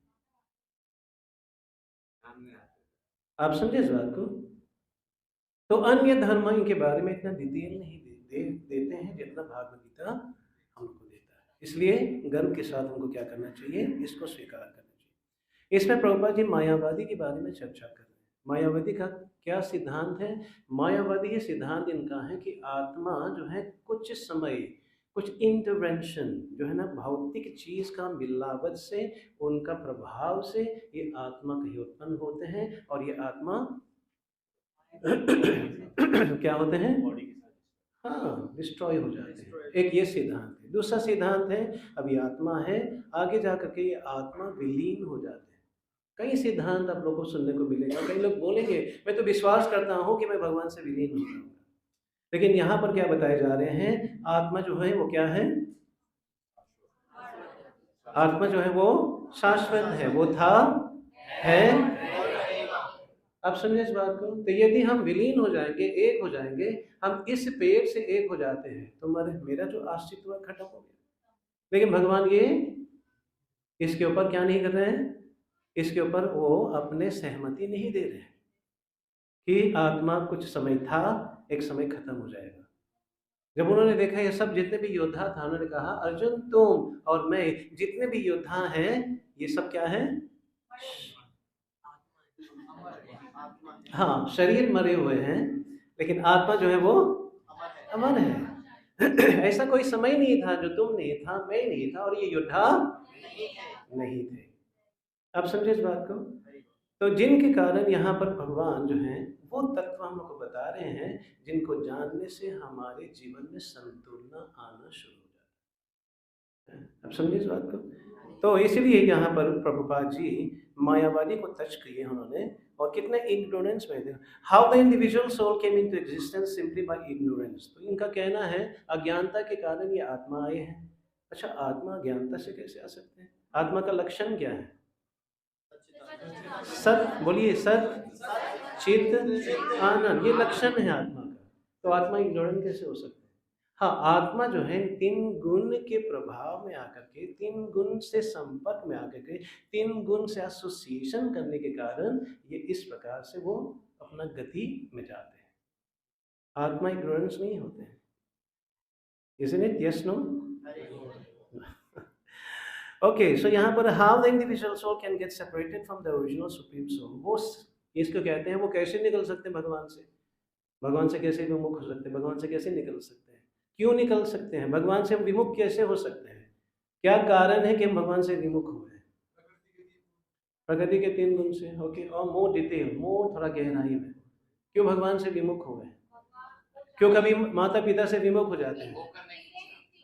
आप समझे इस बात को? तो अन्य धर्म इनके बारे में इतना डिटेल नहीं देते हैं जितना भागवत गीता हमको देता है। इसलिए गर्व के साथ हमको क्या करना चाहिए? इसको स्वीकार करना चाहिए। इसमें प्रभुपाद जी मायावादी के बारे में चर्चा कर रहे हैं। मायावादी का क्या सिद्धांत है? मायावादी ये सिद्धांत इनका है कि आत्मा जो है कुछ समय, कुछ इंटरवेंशन जो है ना, भौतिक चीज का मिलावट से, उनका प्रभाव से ये आत्मा कहीं उत्पन्न होते हैं, और ये आत्मा क्या होते हैं? हाँ, डिस्ट्रॉय हो जाते हैं। एक ये सिद्धांत है। दूसरा सिद्धांत है, अभी आत्मा है, आगे जाकर के ये आत्मा विलीन हो जाते हैं। कई सिद्धांत आप लोगों को सुनने को मिलेगा। कई लोग बोलेंगे मैं तो विश्वास करता हूँ कि मैं भगवान से विलीन हो जाऊंगा, लेकिन यहाँ पर क्या बताए जा रहे हैं? आत्मा जो है वो क्या है? आत्मा जो है वो शाश्वत है। वो था, है। आप समझे इस बात को? तो यदि हम विलीन हो जाएंगे, एक हो जाएंगे, हम इस पेट से एक हो जाते हैं, तो मेरा जो अस्तित्व खत्म हो गया। लेकिन भगवान ये इसके ऊपर क्या नहीं कर रहे हैं? इसके ऊपर वो अपने सहमति नहीं दे रहे हैं कि आत्मा कुछ समय था, एक समय खत्म हो जाएगा। जब उन्होंने देखा ये सब जितने भी योद्धा था, उन्होंने कहा अर्जुन तुम और मैं, जितने भी योद्धा हैं, ये सब क्या है? हाँ, शरीर मरे हुए हैं, लेकिन आत्मा जो है वो अमर है। अमर है। ऐसा कोई समय नहीं था जो तुम नहीं था, मैं नहीं था और ये योद्धा नहीं है। नहीं थे। आप समझे इस बात को? तो जिनके कारण यहाँ पर भगवान जो है वो तत्व हम लोग को बता रहे हैं जिनको जानने से हमारे जीवन में संतुलन आना शुरू हो जाता है। आप समझे इस बात को? तो इसीलिए यहाँ पर प्रभुपाद जी मायावादी को टच किए उन्होंने, और कितने इग्नोरेंस में थे। How the individual soul came into existence simply by ignorance. तो इनका कहना है अज्ञानता के कारण ये आत्मा आए हैं। अच्छा, आत्मा अज्ञानता से कैसे आ सकते हैं? आत्मा का लक्षण क्या है? सत, बोलिए, सत चित आनंद, ये लक्षण है आत्मा का। तो आत्मा इग्नोरेंट कैसे हो सकता है? हाँ, आत्मा जो है तीन गुण के प्रभाव में आकर के, तीन गुण से संपर्क में आकर के, तीन गुण से एसोसिएशन करने के कारण ये इस प्रकार से वो अपना गति में जाते हैं। आत्मा इग्नोरेंस नहीं होते हैं। Isn't it? Yes, no? Okay, so यहाँ पर how the individual soul can get separated from the original supreme soul, वो इसको कहते हैं वो कैसे निकल सकते हैं भगवान से? भगवान से कैसे विमुख हो सकते हैं? भगवान से कैसे निकल सकते हैं? क्यों निकल सकते हैं? भगवान से हम विमुख कैसे हो सकते हैं? क्या कारण है कि हम भगवान से विमुख हुए हैं? प्रकृति के तीन गुण से। ओके, और मोह डिटेल, मोह थोड़ा गहराई में, क्यों भगवान से विमुख हुए हैं? क्यों कभी माता पिता से विमुख हो जाते हैं?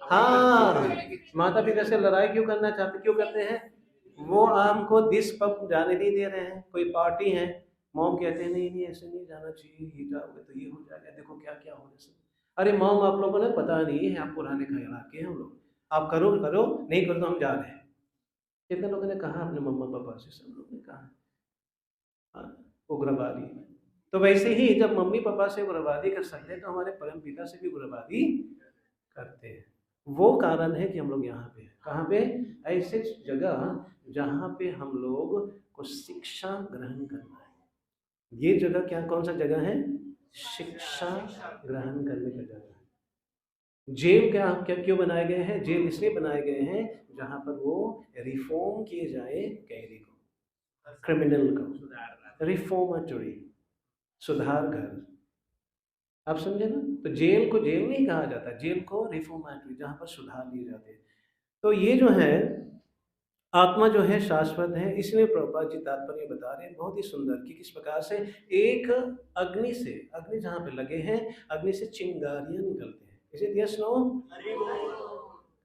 हाँ, माता पिता से लड़ाई क्यों करना चाहते, क्यों करते हैं? वो हमको दिस पब जाने नहीं दे रहे हैं, कोई पार्टी है, मॉम कहते हैं नहीं नहीं ऐसे नहीं जाना चाहिए, ये जाओगे तो ये हो जाएगा, देखो क्या क्या हो रहा है। अरे मॉम, आप लोगों ने पता नहीं है, आप पुराने ख्याल के हैं हम लोग, आप करो करो, नहीं करो तो हम जा रहे हैं। कितने लोगों ने कहा अपने मम्मा पापा से? सब लोग ने कहा। हाँ, उग्रवादी। तो वैसे ही जब मम्मी पापा से उग्रवादी कर सकते हैं तो हमारे परम पिता से भी उग्रवादी करते हैं। वो कारण है कि हम लोग यहाँ पे हैं। कहाँ पे? ऐसे जगह जहाँ पे हम लोग को शिक्षा ग्रहण करना है। ये जगह क्या, कौन सा जगह है? शिक्षा ग्रहण करने का जगह है। जेल क्या क्या क्यों बनाए गए हैं? जेल इसलिए बनाए गए हैं जहाँ पर वो रिफॉर्म किए जाए कैदी को, क्रिमिनल को, रिफॉर्मेटरी, सुधार घर। आप समझे ना? तो जेल को जेल नहीं कहा जाता, जेल को रिफॉर्मेटरी, जहाँ पर सुधार लिए जाते हैं। तो ये जो है आत्मा जो है शाश्वत है, इसलिए प्रभुपाद जी तात्पर्य बता रहे हैं बहुत ही सुंदर कि किस प्रकार से एक अग्नि से, अग्नि जहाँ पे लगे हैं, अग्नि से चिंगारियां निकलते हैं। Is it yes no?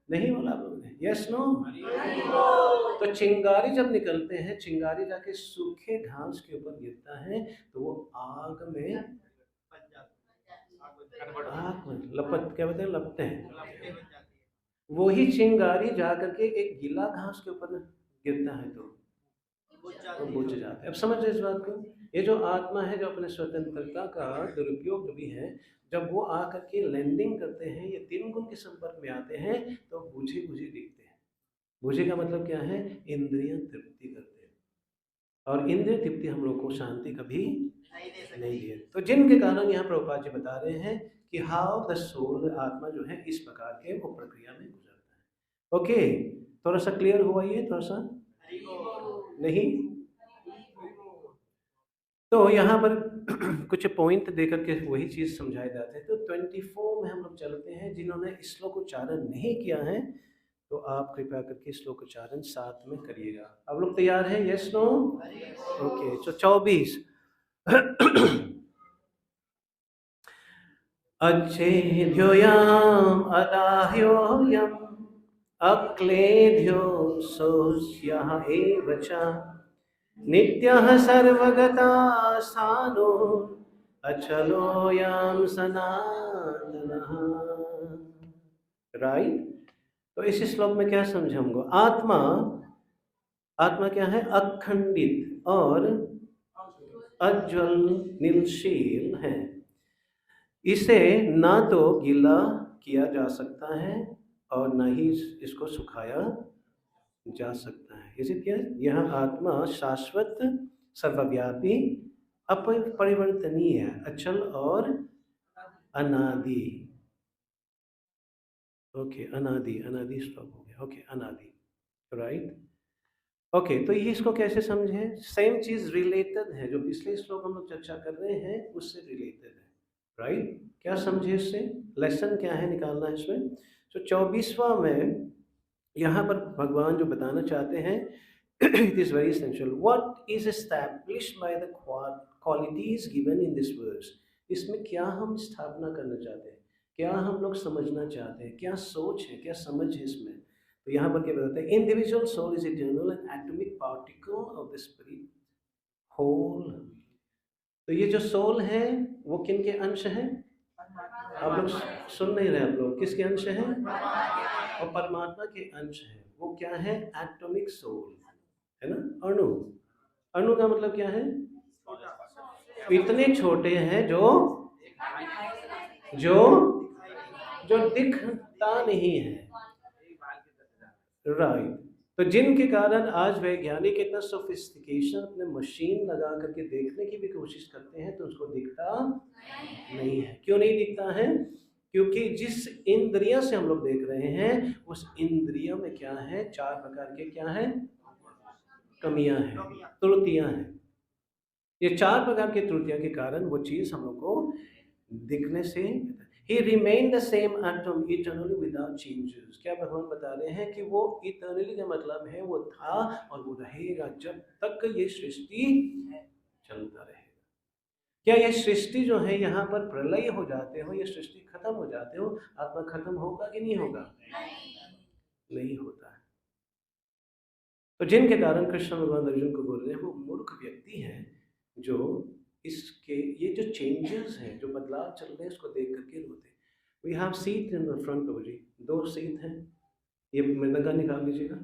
नहीं बोला आप लोगों ने? Yes no? तो चिंगारी जब निकलते हैं, चिंगारी जाके सूखे घास के ऊपर गिरता है तो वो आग में लपट, क्या बोलते हैं, लपटते हैं। वही चिंगारी जाकर के एक गीला घास के ऊपर गिरता है तो वो बुझ जाता है। अब समझ रहे इस बात को? ये जो आत्मा है, जो अपने स्वतंत्रता का दुरुपयोग जो भी है, जब वो आकर के लैंडिंग करते हैं, ये तीन गुण के संपर्क में आते हैं तो बुझे बुझे दिखते हैं। बुझे का मतलब क्या है? इंद्रियां तृप्ति करते हैं, और इंद्रिय तृप्ति हम लोग को शांति कभी नहीं दिए। तो जिनके कारण यहाँ प्रभुपाद जी बता रहे हैं कि हाउ द सोल, आत्मा जो है इस प्रकार के वो प्रक्रिया में गुजरता है। ओके, थोड़ा सा क्लियर हुआ ये? थोड़ा सा नहीं? तो यहाँ पर कुछ पॉइंट देकर के वही चीज़ समझाए जाते हैं। तो 24 में हम लोग चलते हैं। जिन्होंने श्लोक उच्चारण नहीं किया है तो आप कृपया करके श्लोक उच्चारण साथ में करिएगा। आप लोग तैयार हैं? Yes no? ओके, तो 24 अच्छेद्योऽयम् अदाह्योऽयम् अक्लेद्यो सोऽस्यः एव च नित्यः सर्वगता स्थानो अचलोऽयं सनातनः। राइट? तो इस श्लोक में क्या समझे हमको? आत्मा, आत्मा क्या है? अखंडित और अज्वल नीलशील है। इसे ना तो गीला किया जा सकता है और न ही इसको सुखाया जा सकता है। इसी क्या? यह आत्मा शाश्वत, सर्वव्यापी, अपरिवर्तनीय, अचल और अनादि। ओके, अनादि, अनादि श्लोक हो गया। ओके, अनादि, राइट? ओके, तो ये इसको कैसे समझे? सेम चीज रिलेटेड है, जो पिछले श्लोक हम लोग चर्चा कर रहे हैं उससे रिलेटेड है, राइट? क्या समझे इससे? लेसन क्या है निकालना है इसमें? तो 24वां में यहाँ पर भगवान जो बताना चाहते हैं it is very essential. What is established by the qualities given in this verse. इसमें क्या हम स्थापना करना चाहते हैं, क्या हम लोग समझना चाहते हैं, क्या सोच है, क्या समझ है इसमें? तो यहाँ पर क्या बताते हैं? Individual soul is eternal and atomic particle of the spirit whole. तो ये जो सोल है वो किन के अंश हैं? आप लोग सुन नहीं रहे, आप लोग किसके अंश हैं? और परमात्मा के अंश हैं। वो क्या है? एटॉमिक सोल, है ना? अणु। अणु का मतलब क्या है? इतने छोटे हैं जो जो जो दिखता नहीं है, राइट? तो जिनके कारण आज वैज्ञानिक इतना सोफिस्टिकेशन अपने मशीन लगा करके देखने की भी कोशिश करते हैं तो उसको दिखता नहीं है। क्यों नहीं दिखता है? क्योंकि जिस इंद्रिय से हम लोग देख रहे हैं उस इंद्रिय में क्या है? 4 प्रकार के क्या है? कमियां हैं, त्रुटियां हैं। ये 4 प्रकार की त्रुटियां के कारण वो चीज हम लोग को दिखने से He remained the same atom eternally without changes। क्या भगवान बता रहे हैं कि वो इटर्नली का मतलब है वो था और वो रहेगा जब तक ये सृष्टि चलता रहेगा। क्या ये सृष्टि जो है यहाँ पर प्रलय हो जाते हो, ये सृष्टि खत्म हो जाते हो, आत्मा खत्म होगा कि नहीं होगा? नहीं होता है। तो जिनके कारण कृष्ण भगवान अर्जुन को बोल रहे हैं वो मूर्ख व्यक्ति हैं जो इसके ये जो चेंजेस हैं, जो बदलाव चल रहे हैं उसको देख करके रोते। We have seat in the front Prabhu ji, 2 seat हैं। ये मृदंगा निकाल लीजिएगा।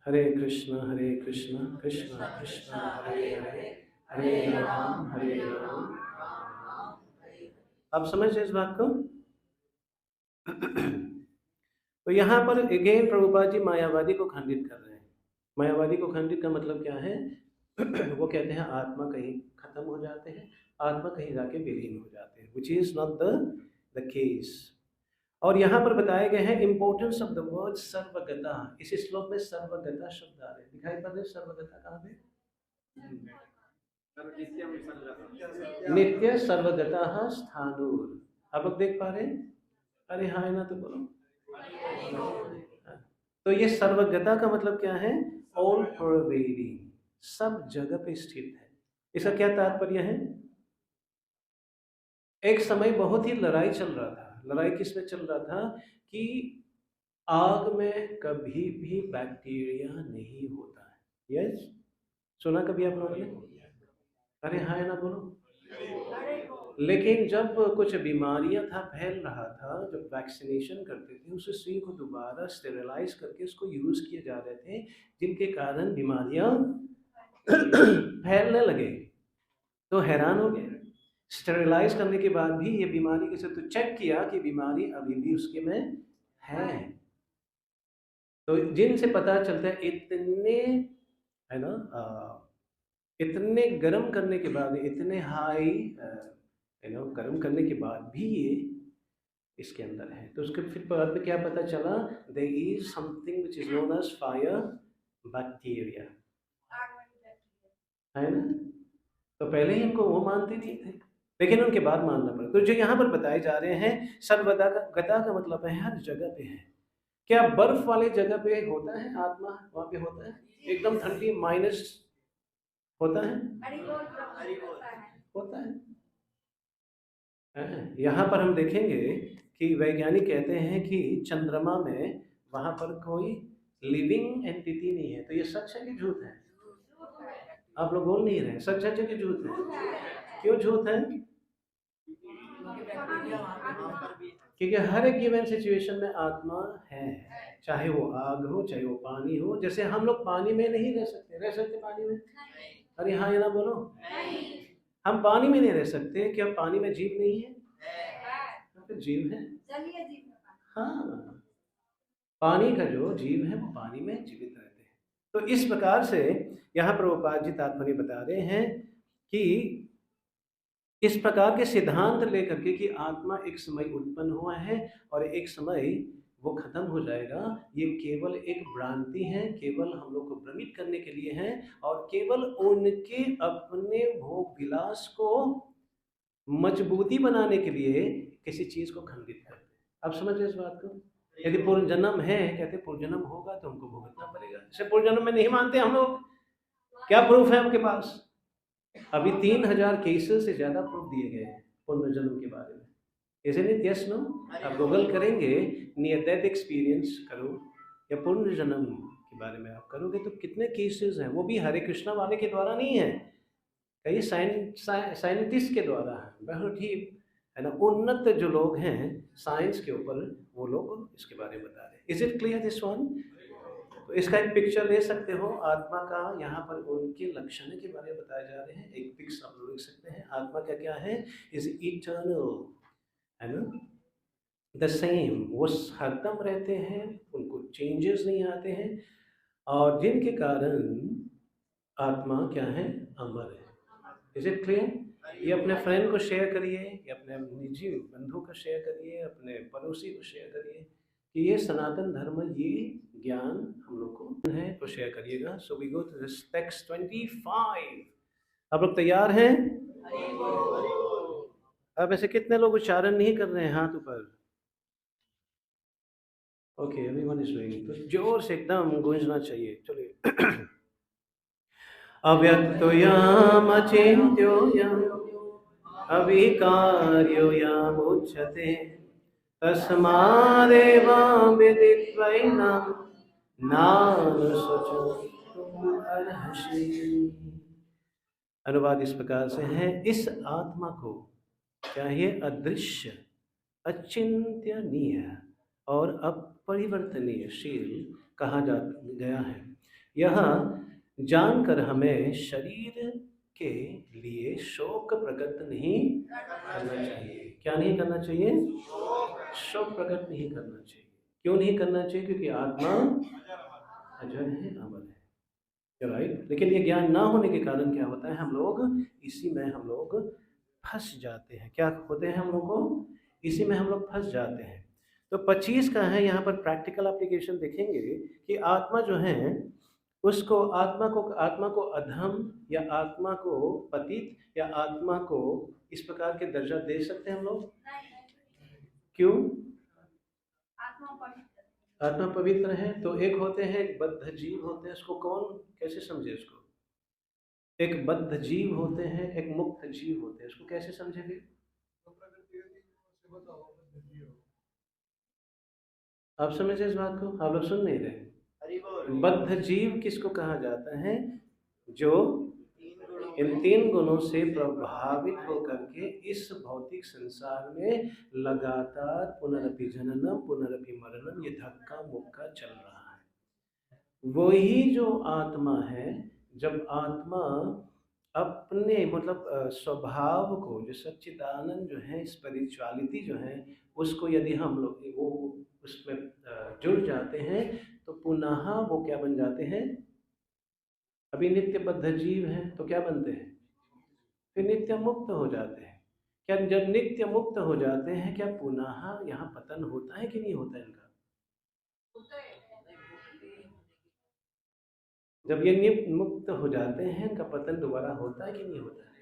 हरे कृष्णा कृष्ण कृष्ण हरे हरे, हरे राम राम। आप समझ रहे इस बात को? तो यहाँ पर अगेन प्रभुपाद जी मायावादी को खंडित कर रहे हैं। मायावादी को खंडित का मतलब क्या है? वो कहते हैं आत्मा कहीं खत्म हो जाते हैं, आत्मा कहीं जाके विलीन हो जाते हैं, which is not the case। और यहाँ पर बताए गए हैं इंपॉर्टेंस ऑफ द वर्ड सर्वगता। इस श्लोक में सर्वगता शब्द आ रहे हैं, दिखाई पड़ रहे हैं? सर्वगता कहाँ पे? नित्य सर्वगता स्थानुर। आप लोग देख पा रहे हैं? अरे हाँ है ना, तो बोलो। तो ये सर्वगता का मतलब क्या है? ऑल परवेडिंग, सब जगह पे स्थित है। इसका क्या तात्पर्य है? एक समय बहुत ही लड़ाई चल रहा था। लड़ाई किसमें चल रहा था? कि आग में कभी भी बैक्टीरिया नहीं होता है। यस, सुना कभी आप लोगों ने? अरे हाँ ना, बोलो। लेकिन जब कुछ बीमारियां था फैल रहा था, जब वैक्सीनेशन करते थे उस सुई को दोबारा स्टेरिलाइज करके उसको यूज किए जा रहे थे, जिनके कारण बीमारियां फैलने लगे। तो हैरान हो गए, स्टेरिलाइज करने के बाद भी ये बीमारी कैसे? तो चेक किया कि बीमारी अभी भी उसके में है। तो जिनसे पता चलता है इतने, है ना, इतने गर्म करने के बाद, इतने हाई गर्म करने के बाद भी ये इसके अंदर है। तो उसके फिर बाद में क्या पता चला? There is something which is known as fire bacteria, है ना। तो पहले ही इनको वो मानते नहीं थे, लेकिन उनके बाद मानना पड़ा। तो जो यहाँ पर बताए जा रहे हैं सर्वदा का गता का मतलब है हर जगह पे है। क्या बर्फ वाले जगह पे होता है आत्मा? वहां पे होता है एकदम ठंडी माइनस होता है? होता है। यहाँ पर हम देखेंगे कि वैज्ञानिक कहते हैं कि चंद्रमा में वहां पर कोई लिविंग एंटिटी नहीं है। तो ये सच है कि झूठ है? आप लोग बोल नहीं रहे, सच है कि झूठ है? क्यों झूठ है? क्योंकि हर एक गिवन सिचुएशन में आत्मा है, चाहे वो आग हो, चाहे वो पानी हो। जैसे हम लोग पानी में नहीं रह सकते पानी में? अरे हाँ या ना बोलो। हम पानी में नहीं रह सकते, क्या पानी में जीव नहीं है? तो जीव है, हाँ। पानी का जो जीव है वो पानी में जीवित रहते हैं। तो इस प्रकार से यहाँ प्रभुपाद जी तात्पर्य बता रहे हैं कि इस प्रकार के सिद्धांत लेकर के कि आत्मा एक समय उत्पन्न हुआ है और एक समय वो खत्म हो जाएगा। ये केवल एक भ्रांति है, केवल हम लोग को भ्रमित करने के लिए है, और केवल उनके अपने भोग विलास को मजबूती बनाने के लिए किसी चीज को खंडित करते हैं। आप समझ रहे इस बात को? यदि पुनर्जन्म है, कहते पुनर्जन्म होगा तो हमको भुगतना पड़ेगा। जैसे पुनर्जन्म में नहीं मानते हम लोग, क्या प्रूफ है आपके पास? अभी 3000 केसेस से ज्यादा प्रूफ दिए गए हैं पुनर्जन्म के बारे में। Isn't it? Yes, no? आप गूगल करेंगे, नियर डेथ एक्सपीरियंस करो या पुनर्जन्म के बारे में आप करोगे तो कितने केसेस हैं। वो भी हरे कृष्णा वाले के द्वारा नहीं है, कई साइंटिस्ट के द्वारा है। बहुत ही है ना उन्नत जो लोग हैं साइंस के ऊपर, वो लोग इसके बारे में बता रहे हैं। Is it clear this one? तो इसका एक पिक्चर ले सकते हो आत्मा का, यहाँ पर उनके लक्षण के बारे में बताए जा रहे हैं। एक पिक्स आप लोग देख सकते हैं। आत्मा का क्या है? इज इटर्नल, है ना, द सेम, वो हरदम रहते हैं, उनको चेंजेस नहीं आते हैं, और जिनके कारण आत्मा क्या है? अमर है। Is it clear? ये अपने फ्रेंड को शेयर करिए, ये अपने निजी बंधु को शेयर करिए, अपने पड़ोसी को शेयर करिए कि ये सनातन धर्म, ये ज्ञान हम लोग को है, तो शेयर करिएगा। So we go to this text 25। आप लोग तैयार हैं? अब ऐसे कितने लोग उच्चारण नहीं कर रहे हैं हाथ ऊपर? Okay, everyone is doing. तो जोर से एकदम गूंजना चाहिए। चलिए। अव्यक्तोऽयम् अचिन्त्योऽयम् अविकार्योऽयमुच्यते तस्मादेवं विदित्वैनं नानुशोचितुम् अर्हसि। अनुवाद इस प्रकार से है, इस आत्मा को चाहिए अदृश्य, अचिंत्यनीय और अपरिवर्तनीयशील कहा जा गया है। यह जानकर हमें शरीर के लिए शोक प्रकट नहीं करना चाहिए। क्या नहीं करना चाहिए? शोक प्रकट नहीं करना चाहिए। क्यों नहीं करना चाहिए? क्योंकि आत्मा अजर है, अमर है, राइट। लेकिन ये ज्ञान ना होने के कारण क्या होता है? हम लोग इसी में हम लोग फंस जाते हैं। क्या होते हैं हम लोग को? इसी में हम लोग फंस जाते हैं। तो 25 का है, यहाँ पर प्रैक्टिकल एप्लीकेशन देखेंगे कि आत्मा जो है उसको, आत्मा को अधम या आत्मा को पतित या आत्मा को इस प्रकार के दर्जा दे सकते हैं हम लोग? क्यों? आत्मा पवित्र है। तो एक होते हैं, एक बद्ध जीव होते हैं, उसको कौन कैसे समझे? उसको एक बद्ध जीव होते हैं, एक मुक्त जीव होते हैं, उसको कैसे समझेंगे? आप समझे इस बात को? आप लोग सुन नहीं रहे। बद्ध जीव किसको कहा जाता है? जो इन 3 गुणों से प्रभावित होकर के इस भौतिक संसार में लगातार पुनरपि जननम पुनरपि मरणम, ये धक्का मुक्का चल रहा है। वही जो आत्मा है, जब आत्मा अपने मतलब स्वभाव को, जो सच्चिदानंद जो है, स्पिरिचुअलिटी जो है, उसको यदि हम लोग वो उसमें जुड़ जाते हैं तो पुनः वो क्या बन जाते हैं? अभी नित्य बद्ध जीव हैं तो क्या बनते हैं? फिर नित्य मुक्त हो जाते हैं। क्या जब नित्य मुक्त हो जाते हैं, क्या पुनः यहाँ पतन होता है कि नहीं होता इनका? जब ये नित्य मुक्त हो जाते हैं, इनका पतन दोबारा होता है कि नहीं होता है?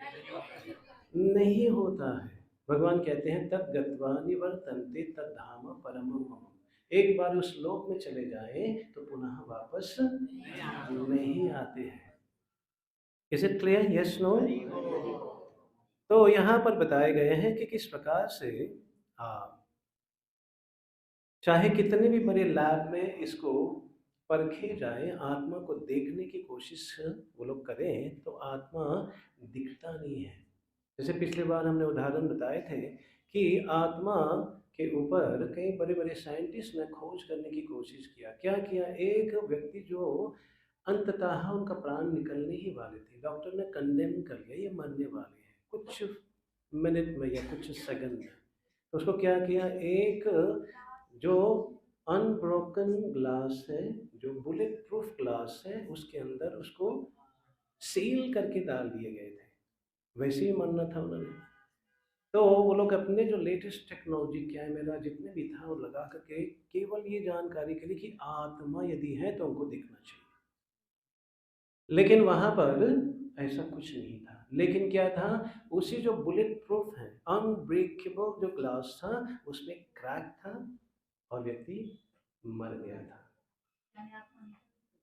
नहीं होता है। भगवान कहते हैं तद गत्वा निवर्तन्ते तद धाम परमं मम। एक बार उस लोक में चले जाएं तो पुनः वापस नहीं आते हैं। Is it clear? Yes, no? तो यहाँ पर बताए गए हैं कि किस प्रकार से चाहे कितने भी बड़े लैब में इसको परखे जाए, आत्मा को देखने की कोशिश वो लोग करें तो आत्मा दिखता नहीं है। जैसे पिछले बार हमने उदाहरण बताए थे कि आत्मा के ऊपर कई बड़े बड़े साइंटिस्ट ने खोज करने की कोशिश किया। क्या किया? एक व्यक्ति जो अंततः उनका प्राण निकलने ही वाले थे, डॉक्टर ने कंडेम कर लिया, ये मरने वाले हैं कुछ मिनट में या कुछ सेकंड में। तो उसको क्या किया? एक जो अनब्रोकन ग्लास है, जो बुलेट प्रूफ ग्लास है, उसके अंदर उसको सील करके डाल दिए गए थे। वैसे ही मरना था उन्होंने। तो वो लोग अपने जो लेटेस्ट टेक्नोलॉजी कैमरा जितने भी था वो लगा करके केवल ये जानकारी के लिए कि आत्मा यदि है तो उनको दिखना चाहिए, लेकिन वहाँ पर ऐसा कुछ नहीं था। लेकिन क्या था, उसी जो बुलेट प्रूफ है अनब्रेकेबल जो ग्लास था उसमें क्रैक था और व्यक्ति मर गया था,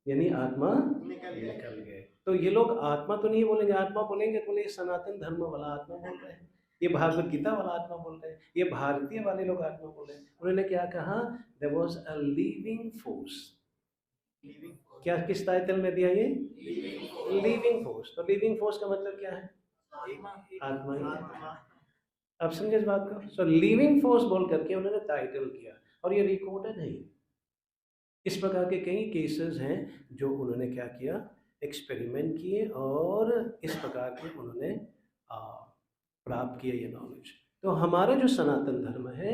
यानी आत्मा निकल गए। तो ये लोग आत्मा तो नहीं बोलेंगे, आत्मा बोलेंगे तो ये सनातन धर्म वाला आत्मा बोल रहे हैं, ये भागवत गीता वाला आत्मा बोल रहे हैं, ये भारतीय वाले लोग आत्मा बोल रहे हैं। उन्होंने क्या कहा, there was a living force. क्या किस टाइटल में दिया ये, लिविंग फोर्स। तो लिविंग फोर्स का मतलब क्या है, आत्मा ही है। अब समझे इस बात को। सो लिविंग फोर्स बोल करके उन्होंने टाइटल किया और ये रिकॉर्डेड है। इस प्रकार के कई केसेस हैं जो उन्होंने क्या किया, एक्सपेरिमेंट किए और इस प्रकार के उन्होंने प्राप्त किया ये नॉलेज। तो हमारा जो सनातन धर्म है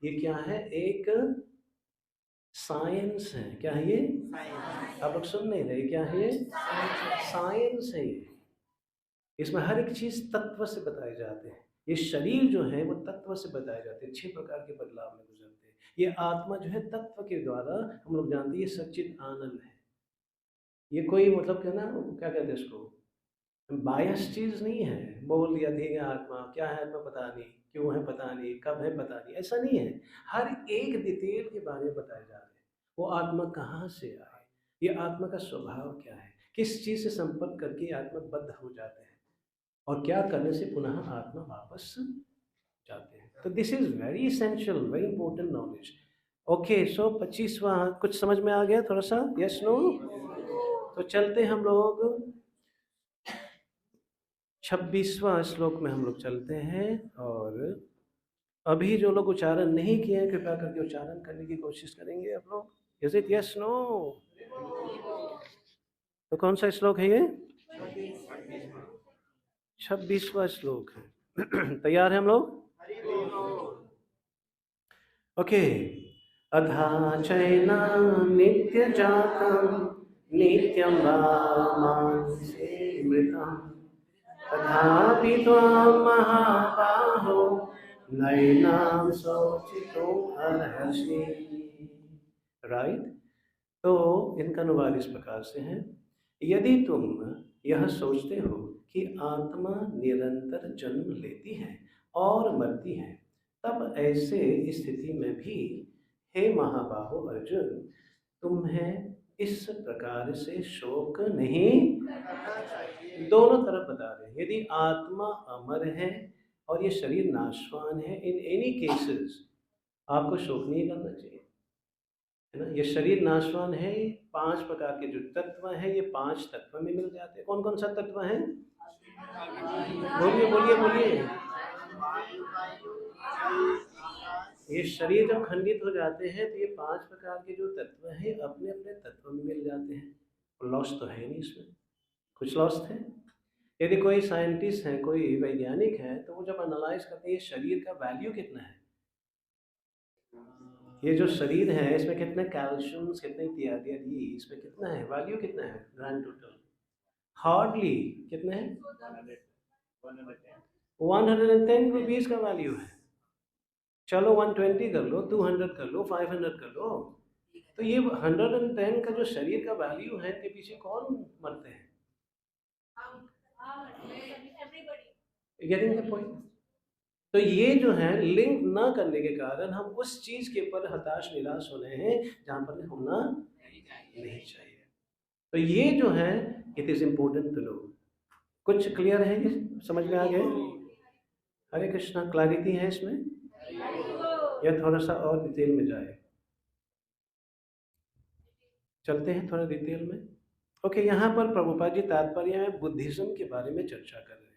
ये क्या है, एक साइंस है। क्या है ये, आप लोग सुन नहीं रहे, क्या है ये, साइंस है ये। इसमें हर एक चीज तत्व से बताए जाते हैं। ये शरीर जो है वो तत्व से बताए जाते हैं, 6 प्रकार के बदलाव में गुजरते हैं। ये आत्मा जो है तत्व के द्वारा हम लोग जानते हैं, ये सच्चिद आनंद है। ये कोई मतलब क्या ना, क्या कहते हैं इसको, बायस चीज नहीं है। बोल दिया ठीक है आत्मा, क्या है आत्मा पता नहीं, क्यों है पता नहीं, कब है पता नहीं, ऐसा नहीं है। हर एक डिटेल के बारे में बताए जा रहे हैं। वो आत्मा कहाँ से आए, ये आत्मा का स्वभाव क्या है, किस चीज से संपर्क करके ये आत्मा बद्ध हो जाते हैं और क्या करने से पुनः आत्मा वापस जाते हैं। तो this is very essential, very important knowledge. Okay, so 25वां कुछ समझ में आ गया थोड़ा सा, यस नो? तो चलते हम लोग 26वां श्लोक में हम लोग चलते हैं। और अभी जो लोग उच्चारण नहीं किए हैं कृपया करके उच्चारण करने की कोशिश करेंगे आप लोग। Is it yes no? तो कौन सा श्लोक है ये, 26वां श्लोक है। तैयार है हम लोग? ओके। अधा चैनं नित्यजातं नित्यं वा मानसे मृतं तथापि त्वां महाबाहो नैनां शोचितुम् अर्हसि। राइट। तो इनका अनुवाद इस प्रकार से है, यदि तुम यह सोचते हो कि आत्मा निरंतर जन्म लेती है और मरती है, तब ऐसे स्थिति में भी हे महाबाहो अर्जुन, तुम्हें इस प्रकार से शोक नहीं, दोनों तरफ बता रहे हैं। यदि आत्मा अमर है और ये शरीर नाशवान है, इन एनी केसेस आपको शोक नहीं करना चाहिए, है ना। ये शरीर नाशवान है, 5 प्रकार के जो तत्व हैं ये 5 तत्व में मिल जाते हैं। कौन कौन सा तत्व है, बोलिए बोलिए बोलिए। ये शरीर जब खंडित हो जाते हैं तो ये 5 प्रकार के जो तत्व हैं अपने अपने तत्व में मिल जाते हैं। लॉस तो है नहीं इसमें, कुछ लॉस है। यदि कोई साइंटिस्ट है, कोई वैज्ञानिक है, तो वो जब एनालाइज करते हैं ये शरीर का वैल्यू कितना है, ये जो शरीर है इसमें कितने कैल्शियम्स, कितने इत्यादि, इसमें कितना है वैल्यू, कितना है ग्रैंड टोटल, हार्डली कितने हैं, 110 रुपीज़ का वैल्यू है। चलो 120 कर लो, 200 कर लो, 500 कर लो, तो ये 110 का जो शरीर का वैल्यू है के पीछे कौन मरते हैं, गेटिंग द पॉइंट। तो ये जो है लिंक ना करने के कारण हम उस चीज के ऊपर हताश निराश हो रहे हैं जहां पर होना नहीं चाहिए। तो ये जो है it is important to know. कुछ क्लियर है, ये समझ में आ गया? हरे कृष्णा, क्लैरिटी है इसमें या थोड़ा सा और डिटेल में जाए? चलते हैं थोड़ा डिटेल में। ओके, यहाँ पर प्रभुपाद जी तात्पर्य में बुद्धिज्म के बारे में चर्चा कर रहे हैं।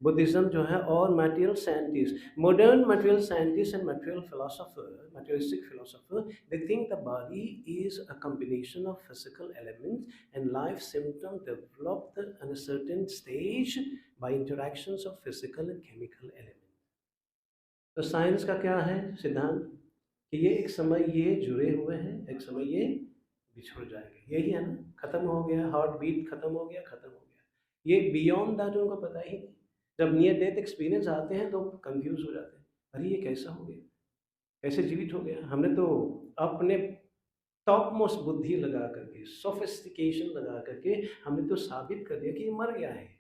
बुद्धिज्म जो है और material scientist, modern material scientist and material philosopher, materialistic philosopher, they think the body is a combination of physical elements and life symptoms developed at a certain stage by interactions of physical and chemical elements. तो science का क्या है सिद्धांत कि ये एक समय ये जुड़े हुए हैं, एक समय ये बिछुड़ जाएंगे, यही है ना। खत्म हो गया, हार्ट बीट खत्म हो गया, खत्म हो गया, ये बियॉन्ड दैट उनको पता ही नहीं। जब नियर डेथ एक्सपीरियंस आते हैं तो कंफ्यूज हो जाते हैं, अरे ये कैसा हो गया, कैसे जीवित हो गया। हमने तो अपने टॉप मोस्ट बुद्धि लगा करके, सोफिस्टिकेशन लगा करके हमने तो साबित कर दिया कि ये मर गया है,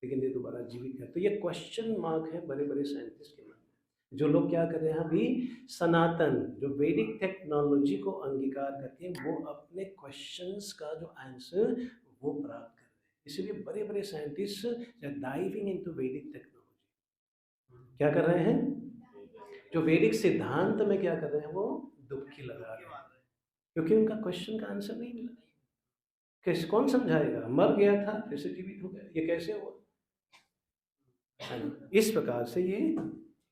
लेकिन ये दोबारा जीवित है। तो ये क्वेश्चन मार्क है बड़े बड़े साइंटिस्ट के मन में। जो लोग क्या कर रहे हैं अभी, सनातन जो वैदिक टेक्नोलॉजी को अंगीकार करके वो अपने क्वेश्चंस का जो आंसर वो प्राप्त कर रहे हैं। इसलिए बड़े बड़े साइंटिस्ट डाइविंग इनटू वैदिक टेक्नोलॉजी क्या कर रहे हैं, जो वैदिक सिद्धांत में क्या कर रहे हैं वो डुबकी लगा रहे हैं, क्योंकि उनका क्वेश्चन का आंसर नहीं मिला। कैसे, कौन समझाएगा, मर गया था फिर से जीवित हो गया, ये कैसे हुआ। इस प्रकार से ये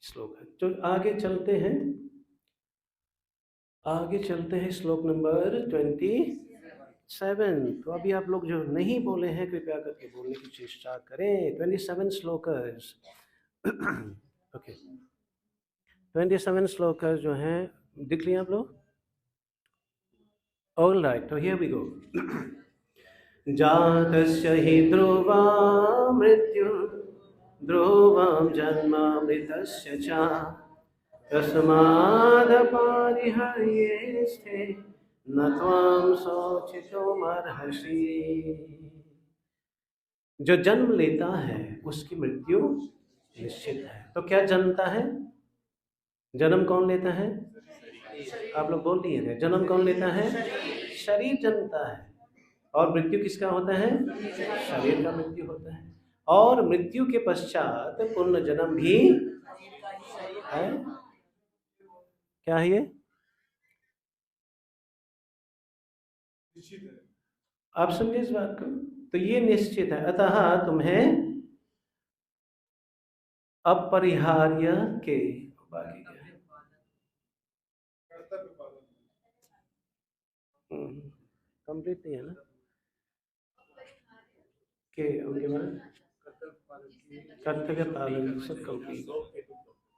श्लोक है। तो आगे चलते हैं, आगे चलते हैं श्लोक नंबर 27। तो अभी आप लोग जो नहीं बोले हैं कृपया करके बोलने की चेष्टा करें। 27 श्लोकर्स ओके, 27 श्लोकर्स जो हैं दिख लिए आप लोग। ऑल राइट, तो हियर वी गो। जातस्य हि ध्रुवा मृत्यु ध्रुवं जन्मामृतस्य च तस्मादपरिहर्येस्ते न त्वां शोचितुमर्हसि। जो जन्म लेता है उसकी मृत्यु निश्चित है। तो क्या जन्मता है, जन्म कौन लेता है, आप लोग बोल दिए थे, जन्म कौन लेता है, शरीर जन्मता है। और मृत्यु किसका होता है, शरीर का मृत्यु होता है। और मृत्यु के पश्चात पुनर्जन्म भी है। क्या है ये, आप समझे इस बात को। तो ये निश्चित है, अतः तुम्हें अपरिहार्य के, बाकी क्या है, कंप्लीट नहीं है ना के, उनके बाद कर्तव्य पालन सब कंप्लीट,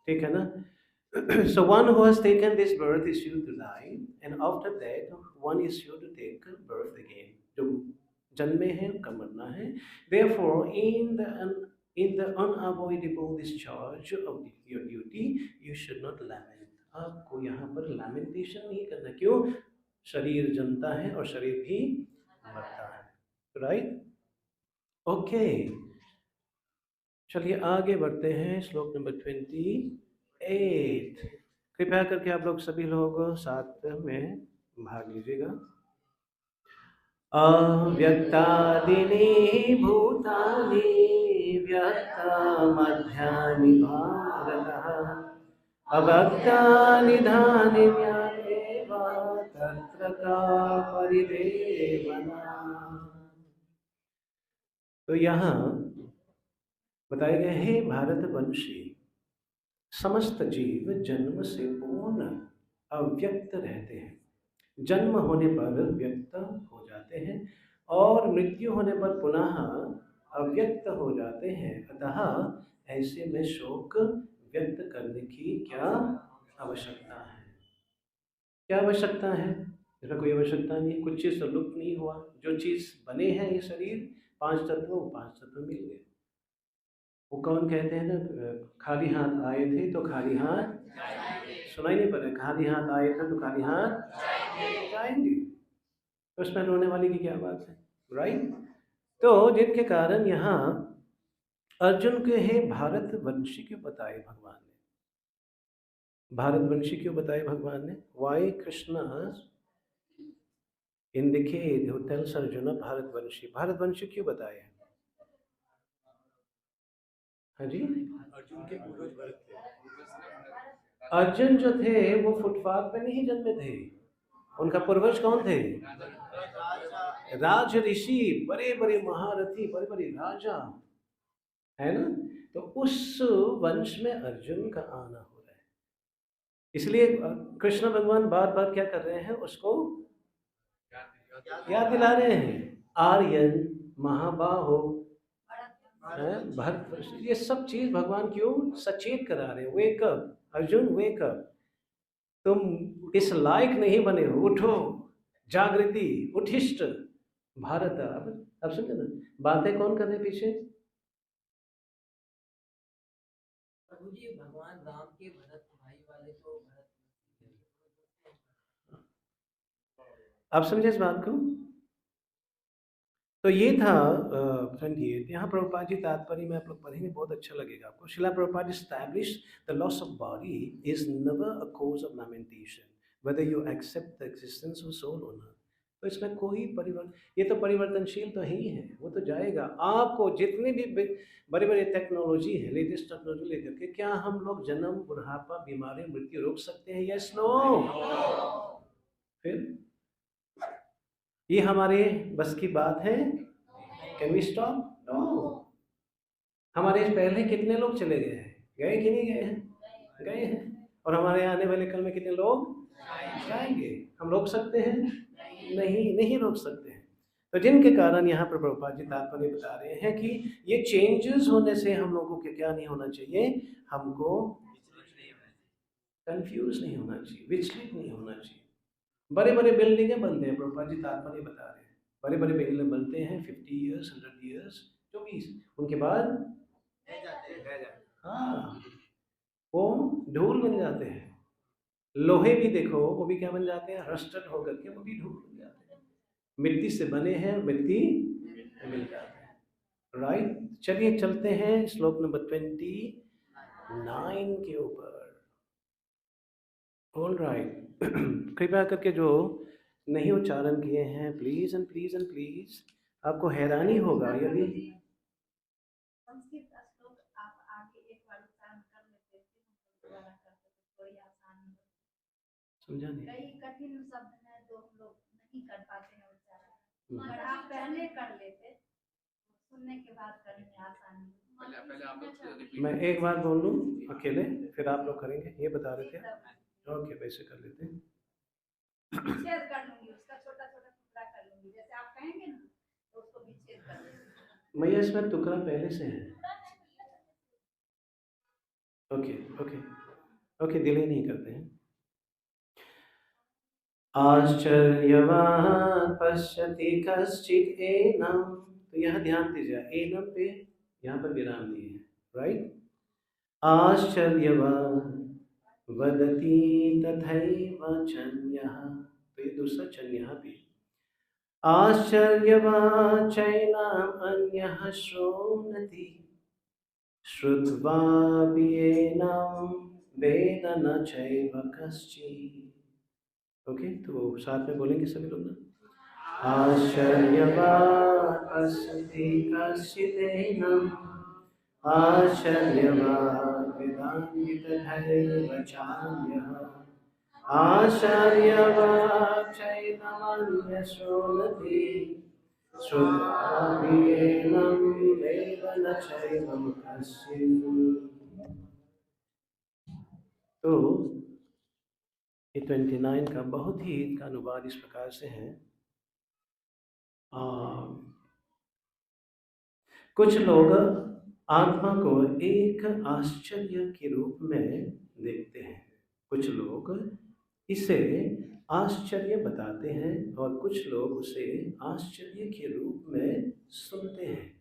ठीक है ना। So one who has taken this birth is sure to die, and after that one is sure to take birth again. जो जन्मे हैं उनका मरना है। Therefore, in the unavoidable discharge of your duty, you should not lament. आपको यहाँ पर lamentation नहीं करना। क्यों, शरीर जन्मता है और शरीर भी मरता है, राइट। ओके, चलिए आगे बढ़ते हैं। श्लोक नंबर 28। कृपया करके आप लोग सभी लोग साथ में भाग लीजिएगा। अव्यक्तादीनि भूतानि व्यक्तमध्यानि भारतः अव्यक्तानि धान्यान्येव तत्र का परिदेवना। तो यहाँ बताए गए हैं, भारतवंशी समस्त जीव जन्म से पूर्ण अव्यक्त रहते हैं, जन्म होने पर व्यक्त हो जाते हैं और मृत्यु होने पर पुनः अव्यक्त हो जाते हैं। अतः ऐसे में शोक व्यक्त करने की क्या आवश्यकता है, क्या आवश्यकता है, ऐसा कोई आवश्यकता नहीं। कुछ चीज़ तो लुप्त नहीं हुआ, जो चीज़ बने हैं ये शरीर, 5 तत्व, 5 तत्व मिल गए। वो कौन कहते हैं ना, खाली हाथ आए थे तो खाली हाथ सुनाई नहीं पड़ा, खाली हाथ आए थे तो खाली हाथ जाएंगे। तो उसमें रोने वाली की क्या बात है, राइट। तो जिनके कारण यहाँ अर्जुन के हैं भारतवंशी क्यों बताए भगवान ने, भारतवंशी क्यों बताए भगवान ने। Why Krishna indicate who tells Arjun भारतवंशी, भारतवंशी क्यों बताए। हाँ जी, अर्जुन के पूर्वज भरत थे। अर्जुन जो थे वो फुटपाथ पे नहीं जन्मे थे, उनका पूर्वज कौन थे, राज ऋषि, बड़े बड़े महारथी, बड़े बड़े राजा, है ना। तो उस वंश में अर्जुन का आना हो रहा है। इसलिए कृष्ण भगवान बार बार क्या कर रहे हैं, उसको याद दिला रहे हैं। आर्यन, महाबाहो, भरत, ये सब चीज भगवान क्यों सचेत करा रहे हैं। Wake up Arjun, wake up, तुम इस लायक नहीं बने हो, उठो, जागृति, उठिष्ट भारत। अब समझे ना, बातें कौन कर रहे पीछे, प्रभु जी भगवान राम के भरत भाई वाले तो भरत आप समझे इस बात को? तो ये था फ्रेंड, ये यहाँ प्रभुपाद जी तात्पर्य में आप लोग पढ़ेंगे, बहुत अच्छा लगेगा आपको। Srila Prabhupada establish the loss of body is never a cause of lamentation whether you accept the existence of soul और नॉट। तो इसमें कोई परिवर्तन, ये तो परिवर्तनशील तो ही है, वो तो जाएगा। आपको जितनी भी बड़ी बड़ी टेक्नोलॉजी है, लेटेस्ट टेक्नोलॉजी लेकर के, क्या हम लोग जन्म, बुढ़ापा, बीमारी, मृत्यु रोक सकते हैं? Yes no. फिर ये हमारे बस की बात है? Can we stop? नो। हमारे पहले कितने लोग चले गए हैं? गए कि नहीं गए हैं? गए हैं। और हमारे आने वाले कल में कितने लोग जाएंगे? हम रोक सकते हैं? नहीं, नहीं रोक सकते हैं। तो जिनके कारण यहाँ पर प्रभुपाद जी तात्पर्य बता रहे हैं कि ये चेंजेस होने से हम लोगों को क्या नहीं होना चाहिए, हमको कंफ्यूज नहीं होना चाहिए, विचलित नहीं होना चाहिए। बड़े बड़े बिल्डिंगें बनते हैं, प्रभुपाद जी तात्पर्य बता रहे हैं, बड़े बड़े बिल्डिंग बनते हैं 50 ईयर्स, 100 ईयर्स, 24, उनके बाद हाँ वो धूल बन जाते हैं। लोहे भी देखो, वो भी क्या बन जाते हैं? रस्टेड होकर के वो भी धूल बन जाते हैं। मिट्टी से बने हैं, मिट्टी मिल जाते हैं। राइट, चलिए चलते हैं श्लोक नंबर 29 के ऊपर। ऑल राइट, कृपया करके जो नहीं उच्चारण किए हैं, please and please and please, आपको हैरानी होगा यदि संस्कृत श्लोक आप आगे एक बार उच्चारण कर लेते थे, दोबारा करते तो थोड़ी आसानी होती। समझा नहीं? कई कठिन शब्द हैं जो हम लोग नहीं कर पाते हैं उच्चारण, अगर आप पहले कर लेते सुनने के बाद करने में आसानी होती। मैं एक बार बोल लूँ अकेले, फिर आप लोग करेंगे, ये बता रहे थे। ओके, वैसे कर लेते हैं। विच्छेद कर लूंगी, उसका छोटा छोटा टुकड़ा कर लूंगी, जैसे आप कहेंगे ना तो उसको विच्छेद कर लूंगी। मैया इसमें टुकड़ा पहले से है। ओके ओके ओके, डिले नहीं करते हैं। आश्चर्यवान् पश्यति कश्चित् एनम्, तो यहाँ ध्यान दीजिए, एनम पे यहाँ पर विराम दिए हैं, राइट। आश्चर्यवान् वदति तथैव चन्यः, तो ये दूसरा चन्यः भी। आश्चर्यवान् चैनम् अन्यः शृणोति श्रुत्वापि एनं वेद न चैव कश्चित्। ओके, तो साथ में बोलेंगे सभी लोग ना। आश्चर्यवान् पश्यति कश्चित् एनम्, आश्चर्यवान् वेदान्ति तथैव चान्यः, आश्चर्यवान् चैनमन्यः शृणोति श्रुत्वापि एनं वेद न चैव कश्चित्। तो ये 29 का बहुत ही का अनुवाद इस प्रकार से है। कुछ लोग आत्मा को एक आश्चर्य के रूप में देखते हैं, कुछ लोग इसे आश्चर्य बताते हैं, और कुछ लोग उसे आश्चर्य के रूप में सुनते हैं,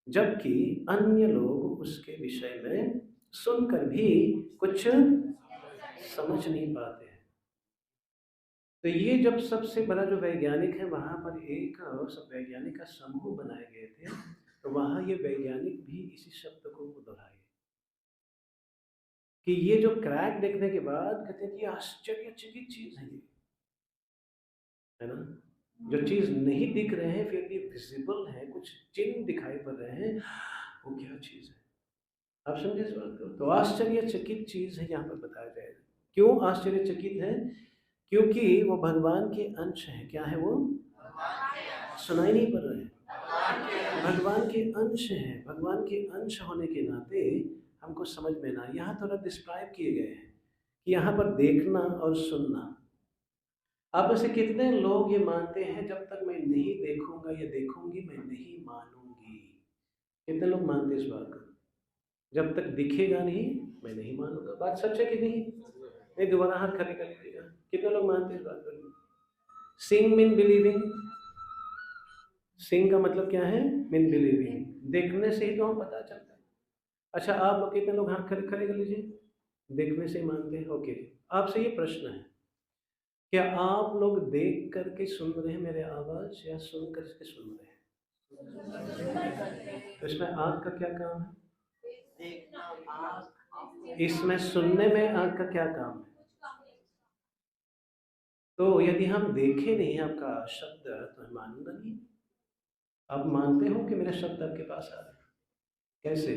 जबकि अन्य लोग उसके विषय में सुनकर भी कुछ समझ नहीं पाते हैं। तो ये जब सबसे बड़ा जो वैज्ञानिक है, वहाँ पर एक सब वैज्ञानिक का समूह बनाए गए थे, तो वहाँ ये वैज्ञानिक भी इसी शब्द को दोहराए कि ये जो क्रैक देखने के बाद कहते हैं कि आश्चर्यचकित चीज है ये, है ना। जो चीज नहीं दिख रहे हैं फिर भी विजिबल है, कुछ चिन्ह दिखाई पड़ रहे हैं, वो क्या चीज है? आप समझे इस बात को? तो आश्चर्यचकित चीज है यहाँ पर बताया जाएगा। क्यों आश्चर्यचकित है? क्योंकि वो भगवान के अंश है। क्या है वो? सुनाई नहीं पड़ रहे हैं, भगवान के अंश हैं। भगवान के अंश होने के नाते हमको समझ में ना, यहाँ थोड़ा डिस्क्राइब किए गए हैं कि यहाँ पर देखना और सुनना। आप में से कितने लोग ये मानते हैं जब तक मैं नहीं देखूंगा या देखूंगी मैं नहीं मानूंगी? कितने लोग मानते हैं इस बात को? जब तक दिखेगा नहीं मैं नहीं मानूंगा। बात सच है कि नहीं? नहीं, दोबारा हाथ खड़े कर लीजिएगा। कितने लोग मानते हैं इस बात को? Seeing mean believing. सीइंग का मतलब क्या है? Mean believing. देखने से ही तो हम पता चलता है। अच्छा, आप लोग कितने लोग हाथ खड़े खड़े कर लीजिए, देखने से ही मानते हैं। ओके, आपसे ये प्रश्न है, क्या आप लोग देख करके सुन रहे हैं मेरे आवाज या सुन करके सुन रहे हैं? तो इसमें आँख का क्या काम है? इसमें सुनने में आँख का क्या काम है? तो यदि हम देखें नहीं आपका शब्द तो हम मानूंगा नहीं। आप मानते हो कि मेरे शब्द आपके पास आ रहे हैं? कैसे?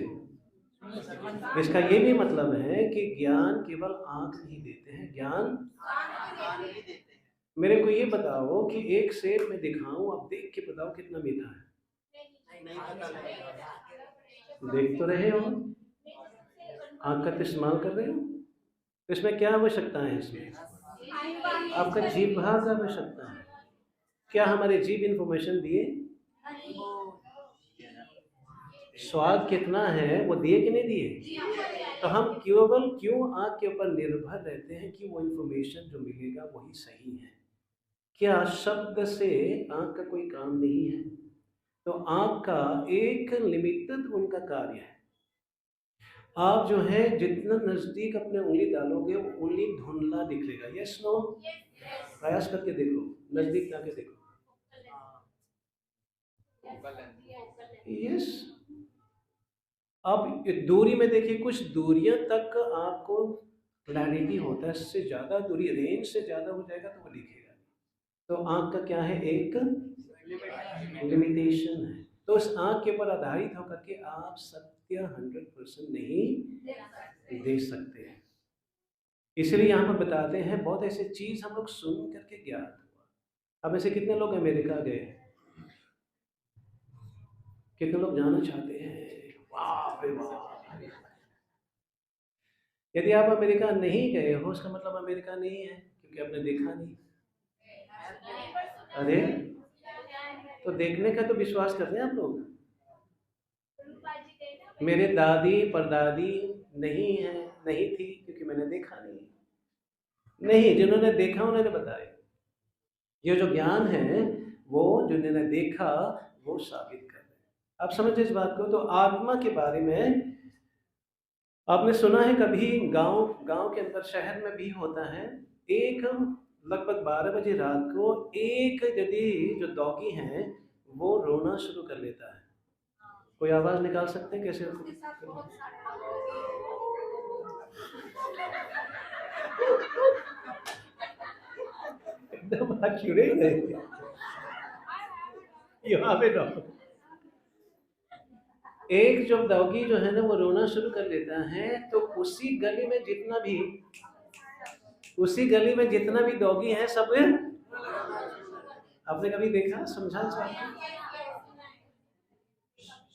इसका ये भी मतलब है कि ज्ञान केवल आँख नहीं देते हैं, ज्ञान मेरे को ये बताओ कि एक सेब मैं दिखाऊं, आप देख के बताओ कितना मीठा है। देख तो रहे हो, आँख का तो इस्तेमाल कर रहे हो। तो इसमें क्या आवश्यकता है? इसमें आपका जीभ की आवश्यकता है। क्या हमारे जीभ इंफॉर्मेशन दिए? स्वाद कितना है वो दिए कि नहीं दिए? तो हम केवल क्यों आँख के ऊपर निर्भर रहते हैं कि वो इंफॉर्मेशन जो मिलेगा वही सही है? क्या शब्द से आँख का कोई काम नहीं है? तो आँख का एक लिमिटेड उनका कार्य है। आप जो है जितना नजदीक अपने उंगली डालोगे वो उंगली धुंधला दिखेगा। Yes no? प्रयास करके देखो, नजदीक जाके देखो। यस, आप दूरी में देखिए, कुछ दूरियां तक आपको क्लैरिटी होता है, इससे ज्यादा दूरी, रेंज से ज्यादा हो जाएगा तो वो दिखेगा। तो आँख का क्या है? एक लिमिटेशन है। तो उस आँख के ऊपर आधारित होकर के आप सत्य 100% नहीं दे सकते हैं। इसलिए यहाँ पर बताते हैं बहुत ऐसे चीज हम लोग सुन करके ज्ञात हुआ। अब ऐसे कितने लोग अमेरिका गए? कितने लोग जाना चाहते हैं? वाह रे वाह! यदि आप अमेरिका नहीं गए हो उसका मतलब अमेरिका नहीं है, क्योंकि आपने देखा नहीं। अरे, तो देखने का तो विश्वास करते हैं आप लोग। मेरे दादी परदादी नहीं है, नहीं थी, क्योंकि मैंने देखा नहीं। जिन्होंने देखा उन्होंने बताया। ये जो ज्ञान है वो जिन्होंने देखा वो साबित कर रहे हैं। आप समझे इस बात को? तो आत्मा के बारे में आपने सुना है कभी? गांव गांव के अंदर, शहर में भी होता है। एक लगभग 12 बजे रात को एक यदि जो डॉगी है वो रोना शुरू कर लेता है। कोई आवाज निकाल सकते हैं कैसे? एकदम एक्यूरेट है। यहाँ पे डॉग, एक जो डॉगी जो है ना वो रोना शुरू कर लेता है, तो उसी गली में जितना भी डॉगी है सब, आपने कभी देखा, समझा इस बात को?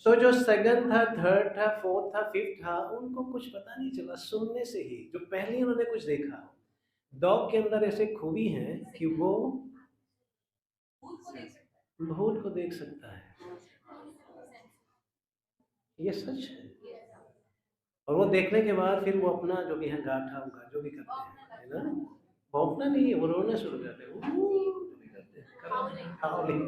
तो जो सेकंड था, थर्ड था, फोर्थ था, फिफ्थ था, उनको कुछ पता नहीं चला, सुनने से ही जो पहले उन्होंने कुछ देखा। डॉग के अंदर ऐसे खूबी है कि वो भूत को देख सकता है। ये सच है। और वो देखने के बाद फिर वो अपना जो भी है गाठा उठा जो भी करते हैं, है ना, भौंकना नहीं है, वो रोना शुरू करते हैं, जो भी करते हैं, हाउलिंग।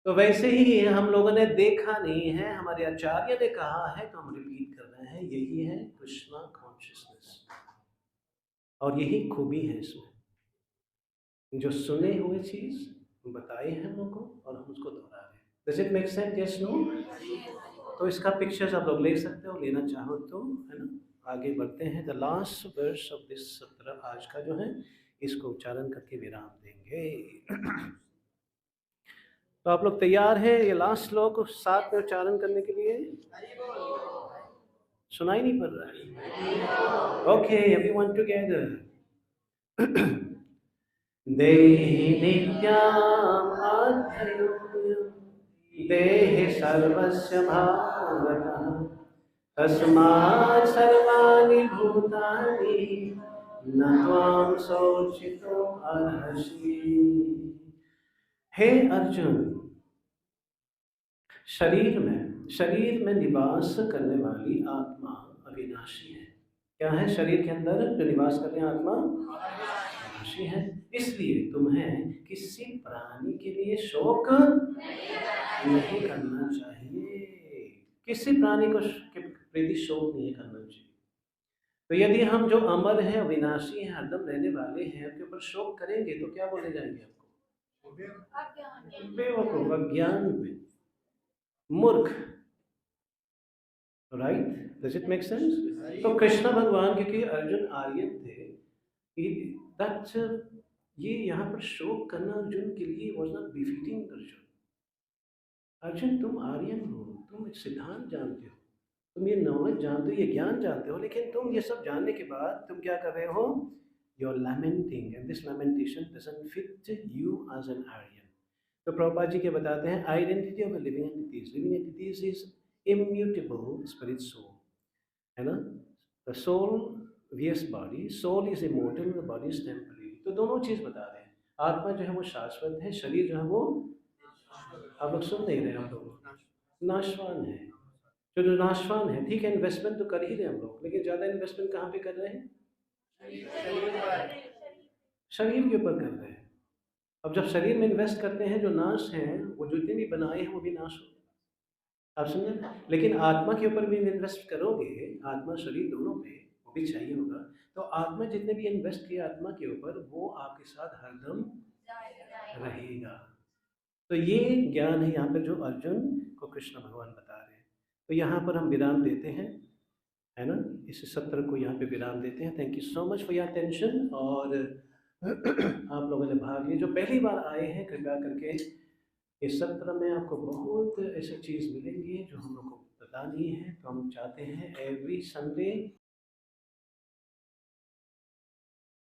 तो वैसे ही हम लोगों ने देखा नहीं है, हमारे आचार्य ने कहा है तो हम रिपीट कर रहे हैं, यही है कृष्णा कॉन्शियसनेस। और यही खूबी है इसमें, जो सुने हुए चीज बताए हैं हम लोग को और हम उसको दोहरा रहे हैं। Does it make sense? Yes no? तो इसका पिक्चर्स आप लोग ले सकते हो, लेना चाहो तो, है ना। आगे बढ़ते हैं। The last verse of this सत्र, आज का जो है इसको उच्चारण करके विराम देंगे। तो आप लोग तैयार हैं ये लास्ट श्लोक साथ में उच्चारण करने के लिए? सुनाई नहीं पड़ रहा है? Okay, everyone together. देहि नित्याम् अध्यात्मम् देहि सर्वस्य भारतः तस्मात् सर्वाणि भूतानि न त्वां शोचितुम् अर्हसि। हे अर्जुन, शरीर में निवास करने वाली आत्मा अविनाशी है। क्या है? शरीर के अंदर जो निवास करने आत्मा अविनाशी है। इसलिए तुम्हें किसी प्राणी के लिए शोक नहीं करना चाहिए। किसी प्राणी को के प्रति शोक नहीं करना चाहिए। तो यदि हम जो अमर हैं, अविनाशी हैं, हरदम रहने वाले हैं, उनके ऊपर शोक करेंगे तो क्या बोले जाएंगे आपको? बेवकूफ, अज्ञान में, मूर्ख। Right? Does it make sense? तो कृष्ण भगवान, क्योंकि अर्जुन आर्यन थे, दैट ये यहाँ पर शोक करना अर्जुन के लिए was not befitting Arjun. Arjun, तुम आर्यन हो, तुम एक सिद्धांत जानते हो, तुम ये नॉलेज जानते हो, ये ज्ञान जानते हो, लेकिन तुम ये सब जानने के बाद तुम क्या कर रहे हो? You are lamenting, and this lamentation doesn't fit you as an Aryan. तो प्रभुपाद जी के बताते हैं, identity of living entities, living entities is immutable spirit soul, है ना? The soul wears body, soul is immortal, the body is temporary. तो दोनों चीज बता रहे हैं। आत्मा जो है वो शाश्वत है, शरीर जो है वो, आप लोग सुन नहीं रहे, हम लोग नाशवान है। जो नाशवान है, ठीक है, इन्वेस्टमेंट तो कर ही रहे हम लोग, लेकिन ज़्यादा इन्वेस्टमेंट कहाँ पे कर रहे हैं? शरीर के ऊपर कर रहे हैं। अब जब शरीर में इन्वेस्ट करते हैं, जो नाश हैं, वो जितने भी बनाए हैं वो भी नाश हो। आप समझे? लेकिन आत्मा के ऊपर भी इन्वेस्ट करोगे, आत्मा शरीर दोनों पे, वो भी चाहिए होगा। तो आत्मा जितने भी इन्वेस्ट किया आत्मा के ऊपर, वो आपके साथ हरदम रहेगा। तो ये ज्ञान है यहाँ पर जो अर्जुन को कृष्ण भगवान बता रहे हैं। तो यहाँ पर हम विराम देते हैं, है ना? इस सत्र को यहाँ पे विराम देते हैं। Thank you so much for your attention. और आप लोगों ने भाग लिया, जो पहली बार आए हैं, कृपया करके इस सत्र में आपको बहुत ऐसी चीज़ मिलेंगी जो हम लोग को पता नहीं है। तो हम चाहते हैं एवरी संडे